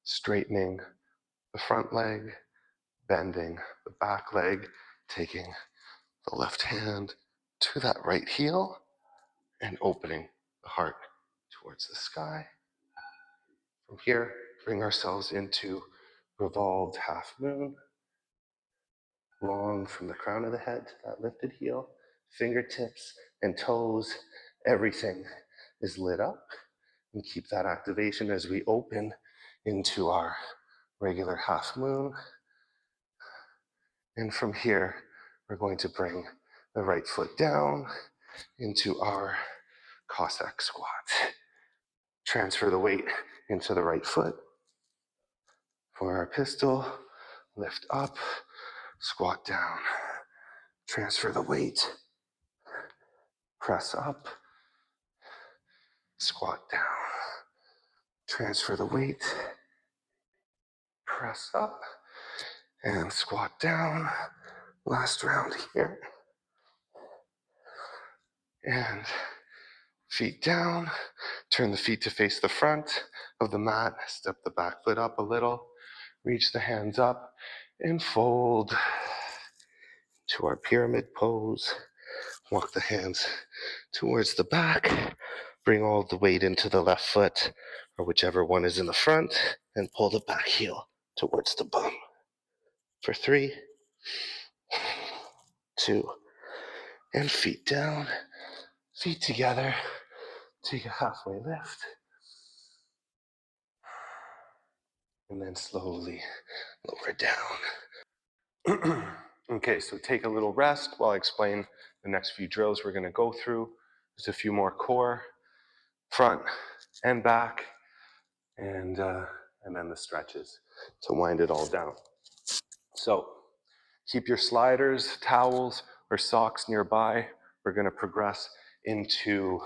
Straightening the front leg, bending the back leg, taking the left hand to that right heel and opening the heart towards the sky. From here, bring ourselves into revolved half moon. Long from the crown of the head to that lifted heel, fingertips and toes, everything is lit up. And keep that activation as we open into our regular half moon. And from here, we're going to bring the right foot down into our Cossack squat. Transfer the weight into the right foot. For our pistol, lift up, squat down. Transfer the weight, press up, squat down. Transfer the weight, press up, and squat down. Last round here. And feet down. Turn the feet to face the front of the mat. Step the back foot up a little. Reach the hands up and fold to our pyramid pose. Walk the hands towards the back. Bring all the weight into the left foot or whichever one is in the front and pull the back heel towards the bum. For 3, 2, and feet down, feet together. Take a halfway lift. And then slowly lower down. Okay, so take a little rest while I explain the next few drills we're going to go through. There's a few more core, front and back, and then the stretches to wind it all down. So keep your sliders, towels, or socks nearby. We're going to progress into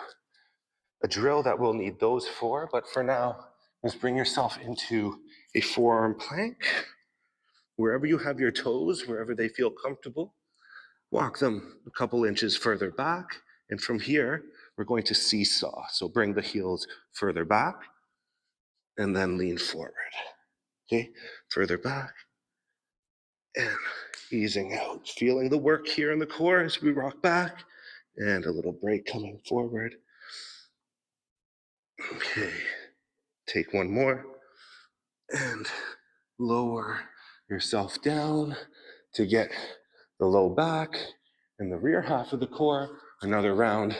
a drill that we'll need those for, but for now, just bring yourself into a forearm plank. Wherever you have your toes, wherever they feel comfortable, walk them a couple inches further back. And from here, we're going to seesaw. So bring the heels further back and then lean forward. Okay, further back and easing out. Feeling the work here in the core as we rock back and a little break coming forward. Okay, take one more and lower yourself down to get the low back and the rear half of the core Another round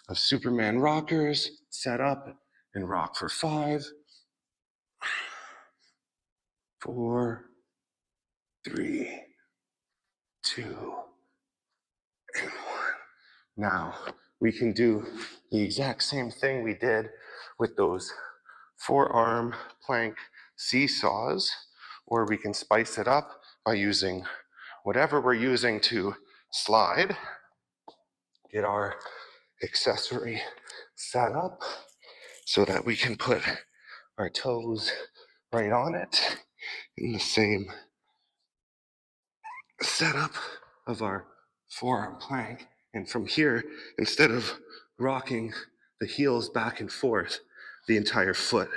of Superman rockers. Set up and rock for 5, 4, 3, 2, and 1. Now, we can do the exact same thing we did with those forearm plank seesaws, or we can spice it up by using whatever we're using to slide. Get our accessory set up so that we can put our toes right on it in the same setup of our forearm plank. And from here, instead of rocking the heels back and forth, the entire foot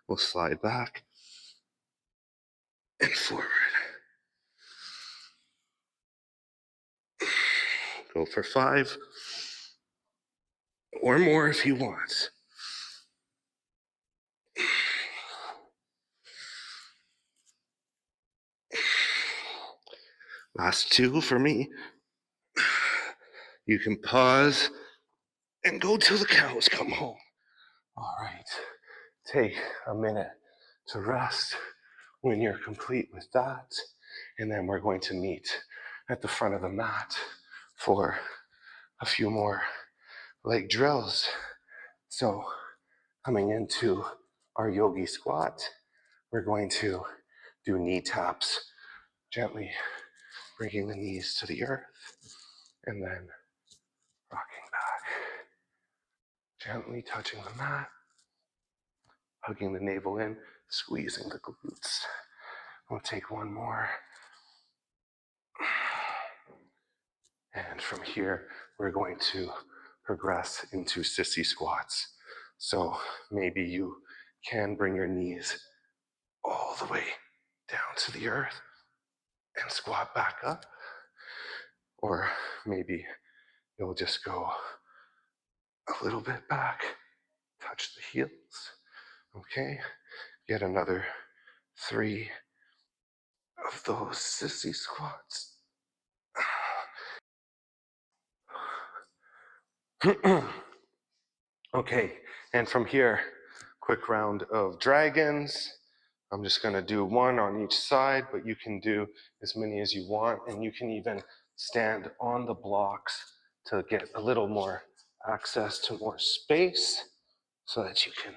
will slide back and forward. Go for 5 or more if you want. Last 2 for me. You can pause and go till the cows come home. All right, take a minute to rest when you're complete with that. And then we're going to meet at the front of the mat for a few more leg drills. So coming into our yogi squat, we're going to do knee taps, gently bringing the knees to the earth and then rocking back, gently touching the mat, hugging the navel in, squeezing the glutes. We'll take one more. And from here, we're going to progress into sissy squats. So maybe you can bring your knees all the way down to the earth and squat back up. Or maybe you'll just go a little bit back, touch the heels. Okay, get another 3 of those sissy squats. Okay, and from here, quick round of dragons. I'm just gonna do 1 on each side, but you can do as many as you want, and you can even stand on the blocks to get a little more access to more space so that you can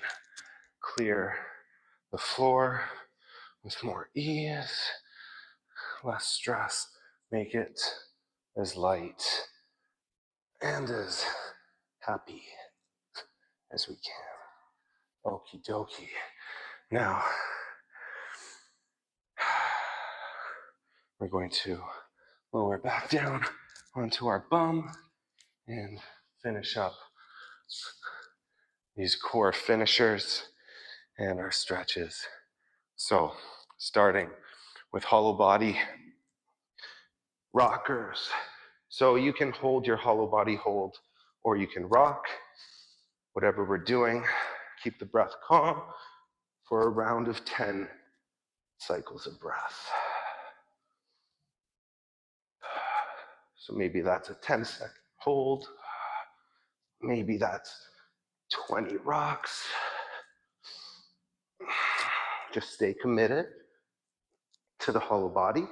clear the floor with more ease, less stress, make it as light and as happy as we can. Okie dokie. Now, we're going to lower back down onto our bum and finish up these core finishers and our stretches. So, starting with hollow body rockers. So you can hold your hollow body hold, or you can rock, whatever we're doing. Keep the breath calm for a round of 10 cycles of breath. So maybe that's a 10-second hold. Maybe that's 20 rocks. Just stay committed to the hollow body.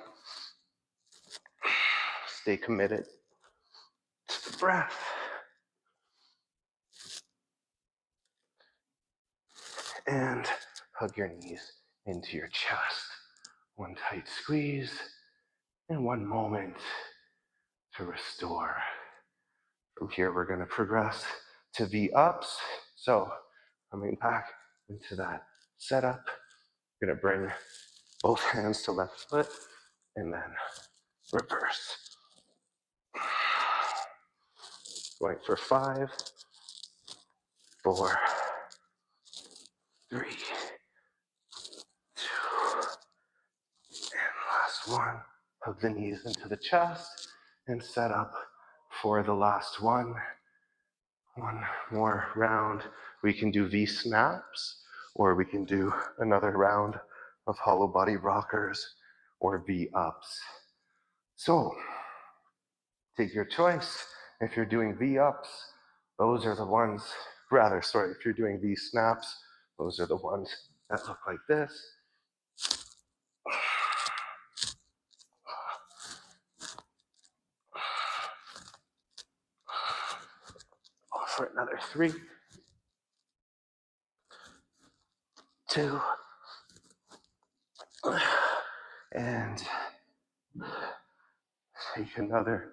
Stay committed to the breath. And hug your knees into your chest. 1 tight squeeze and 1 moment to restore. From here, we're going to progress to V-ups. So coming back into that setup, we're going to bring both hands to left foot and then reverse. Going for 5, 4, 3, 2, and last one. Hug the knees into the chest and set up for the last one. 1 more round. We can do V-snaps, or we can do another round of hollow body rockers or V-ups. So, take your choice. If you're doing V-ups, those are the ones, if you're doing V-snaps, those are the ones that look like this. For another 3, 2, and take another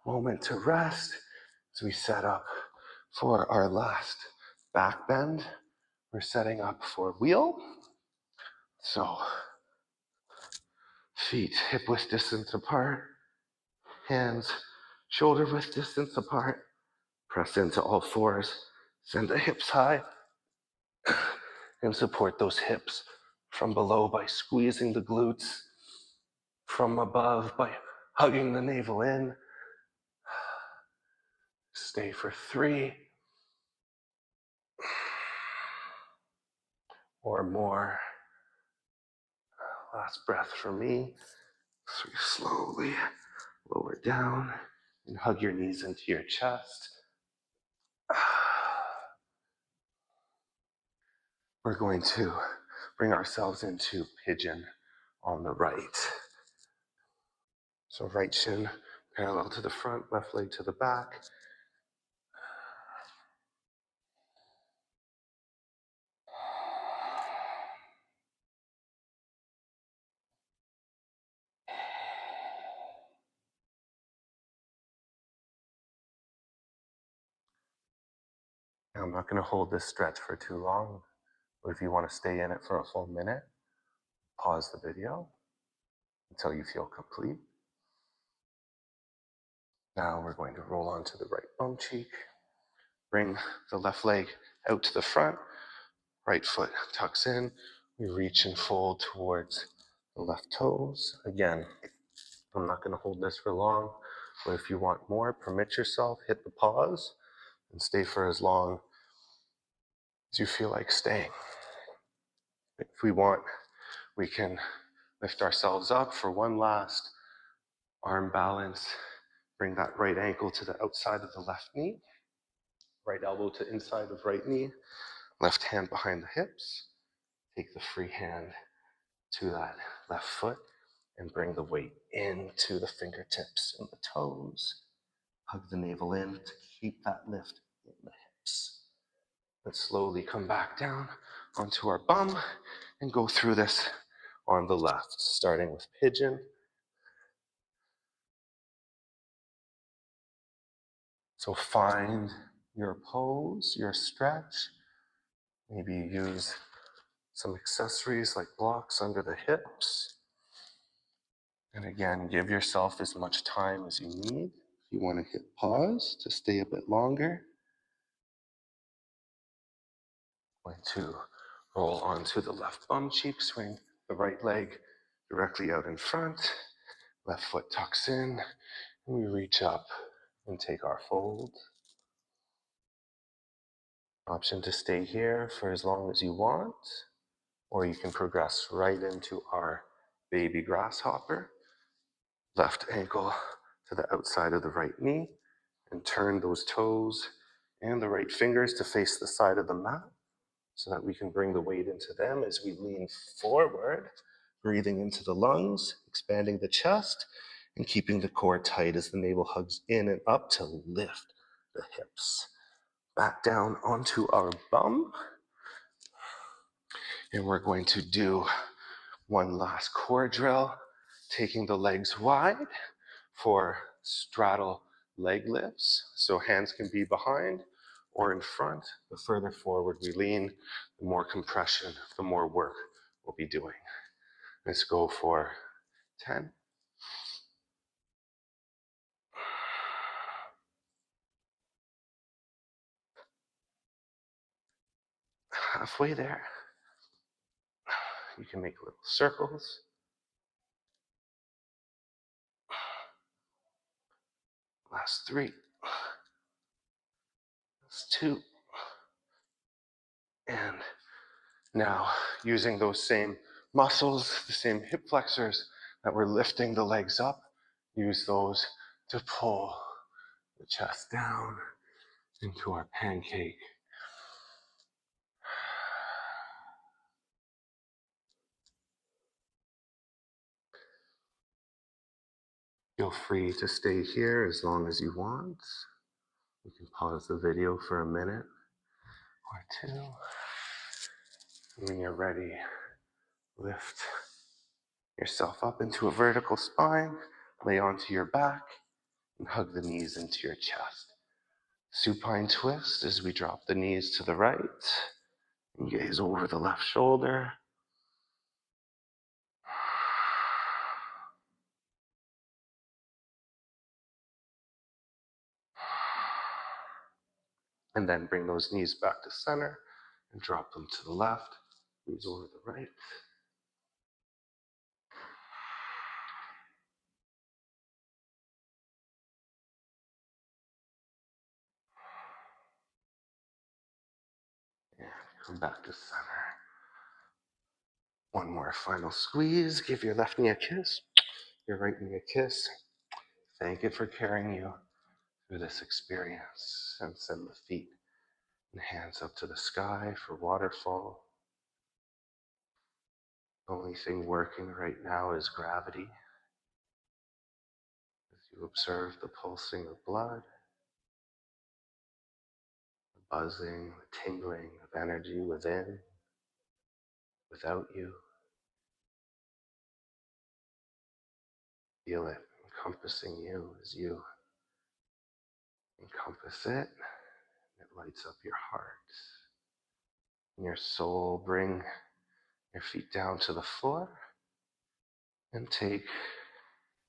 moment to rest as we set up for our last back bend. We're setting up for wheel. So feet hip width distance apart, hands shoulder width distance apart, press into all fours, send the hips high, and support those hips from below by squeezing the glutes, from above by hugging the navel in. Stay for 3 or more. Last breath for me. So you slowly lower down and hug your knees into your chest. We're going to bring ourselves into pigeon on the right. So right shin parallel to the front, left leg to the back. Now I'm not going to hold this stretch for too long, but if you want to stay in it for a full minute, pause the video until you feel complete. Now we're going to roll onto the right bum cheek, bring the left leg out to the front, right foot tucks in, we reach and fold towards the left toes. Again, I'm not going to hold this for long, but if you want more, permit yourself, hit the pause, and stay for as long as you feel like staying. If we want, we can lift ourselves up for one last arm balance. Bring that right ankle to the outside of the left knee, right elbow to inside of right knee, left hand behind the hips. Take the free hand to that left foot and bring the weight into the fingertips and the toes. Hug the navel in to keep that lift in the hips. Let's slowly come back down onto our bum and go through this on the left, starting with pigeon. So find your pose, your stretch. Maybe use some accessories like blocks under the hips. And again, give yourself as much time as you need. If you want to hit pause to stay a bit longer, going to roll onto the left bum cheek, swing the right leg directly out in front, left foot tucks in, and we reach up and take our fold. Option to stay here for as long as you want, or you can progress right into our baby grasshopper. Left ankle to the outside of the right knee, and turn those toes and the right fingers to face the side of the mat so that we can bring the weight into them as we lean forward, breathing into the lungs, expanding the chest, and keeping the core tight as the navel hugs in and up to lift the hips. Back down onto our bum. And we're going to do one last core drill, taking the legs wide for straddle leg lifts. So hands can be behind or in front. The further forward we lean, the more compression, the more work we'll be doing. Let's go for 10. Halfway there. You can make little circles. Last 3. That's 2. And now, using those same muscles, the same hip flexors that were lifting the legs up, use those to pull the chest down into our pancake. Feel free to stay here as long as you want. You can pause the video for a minute or two. When you're ready, lift yourself up into a vertical spine, lay onto your back, and hug the knees into your chest. Supine twist as we drop the knees to the right and gaze over the left shoulder. And then bring those knees back to center and drop them to the left, knees over the right. And come back to center. One more final squeeze. Give your left knee a kiss, your right knee a kiss. Thank it for carrying you through this experience. And send the feet and hands up to the sky for waterfall. The only thing working right now is gravity. As you observe the pulsing of blood, the buzzing, the tingling of energy within, without you. Feel it encompassing you as you encompass it. It lights up your heart and your soul. Bring your feet down to the floor and take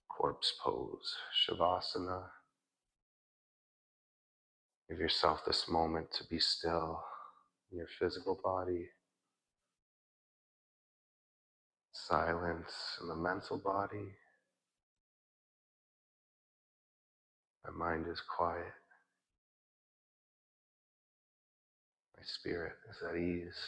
corpse pose, Savasana. Give yourself this moment to be still in your physical body, silence in the mental body. My mind is quiet. My spirit is at ease.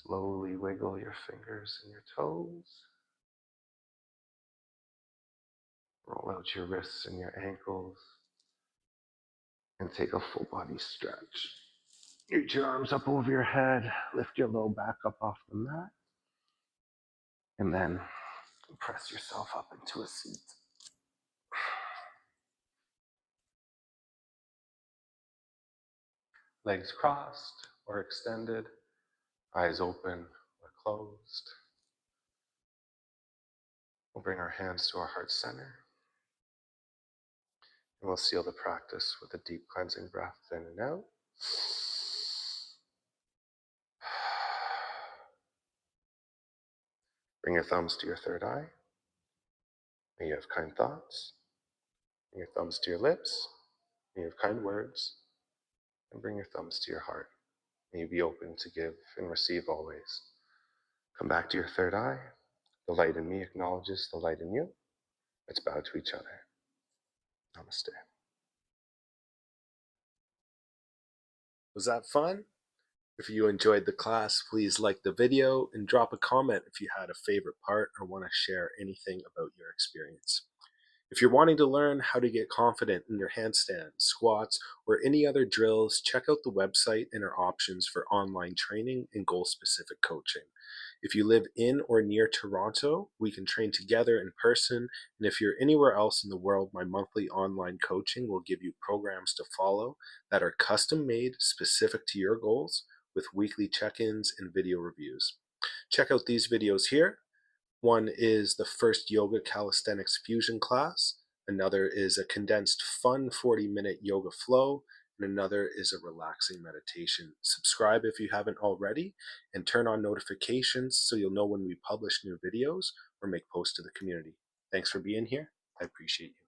Slowly wiggle your fingers and your toes. Roll out your wrists and your ankles. And take a full body stretch. Reach your arms up over your head. Lift your low back up off the mat. And then press yourself up into a seat. Legs crossed or extended. Eyes open or closed. We'll bring our hands to our heart center. And we'll seal the practice with a deep cleansing breath in and out. Bring your thumbs to your third eye. May you have kind thoughts. Bring your thumbs to your lips. May you have kind words. And bring your thumbs to your heart. May you be open to give and receive always. Come back to your third eye. The light in me acknowledges the light in you. Let's bow to each other. Namaste. Was that fun? If you enjoyed the class, please like the video and drop a comment if you had a favorite part or want to share anything about your experience. If you're wanting to learn how to get confident in your handstands, squats, or any other drills, check out the website and our options for online training and goal-specific coaching. If you live in or near Toronto, we can train together in person, and if you're anywhere else in the world, my monthly online coaching will give you programs to follow that are custom-made specific to your goals with weekly check-ins and video reviews. Check out these videos here. One is the first yoga calisthenics fusion class. Another is a condensed fun 40-minute yoga flow. And another is a relaxing meditation. Subscribe if you haven't already and turn on notifications so you'll know when we publish new videos or make posts to the community. Thanks for being here. I appreciate you.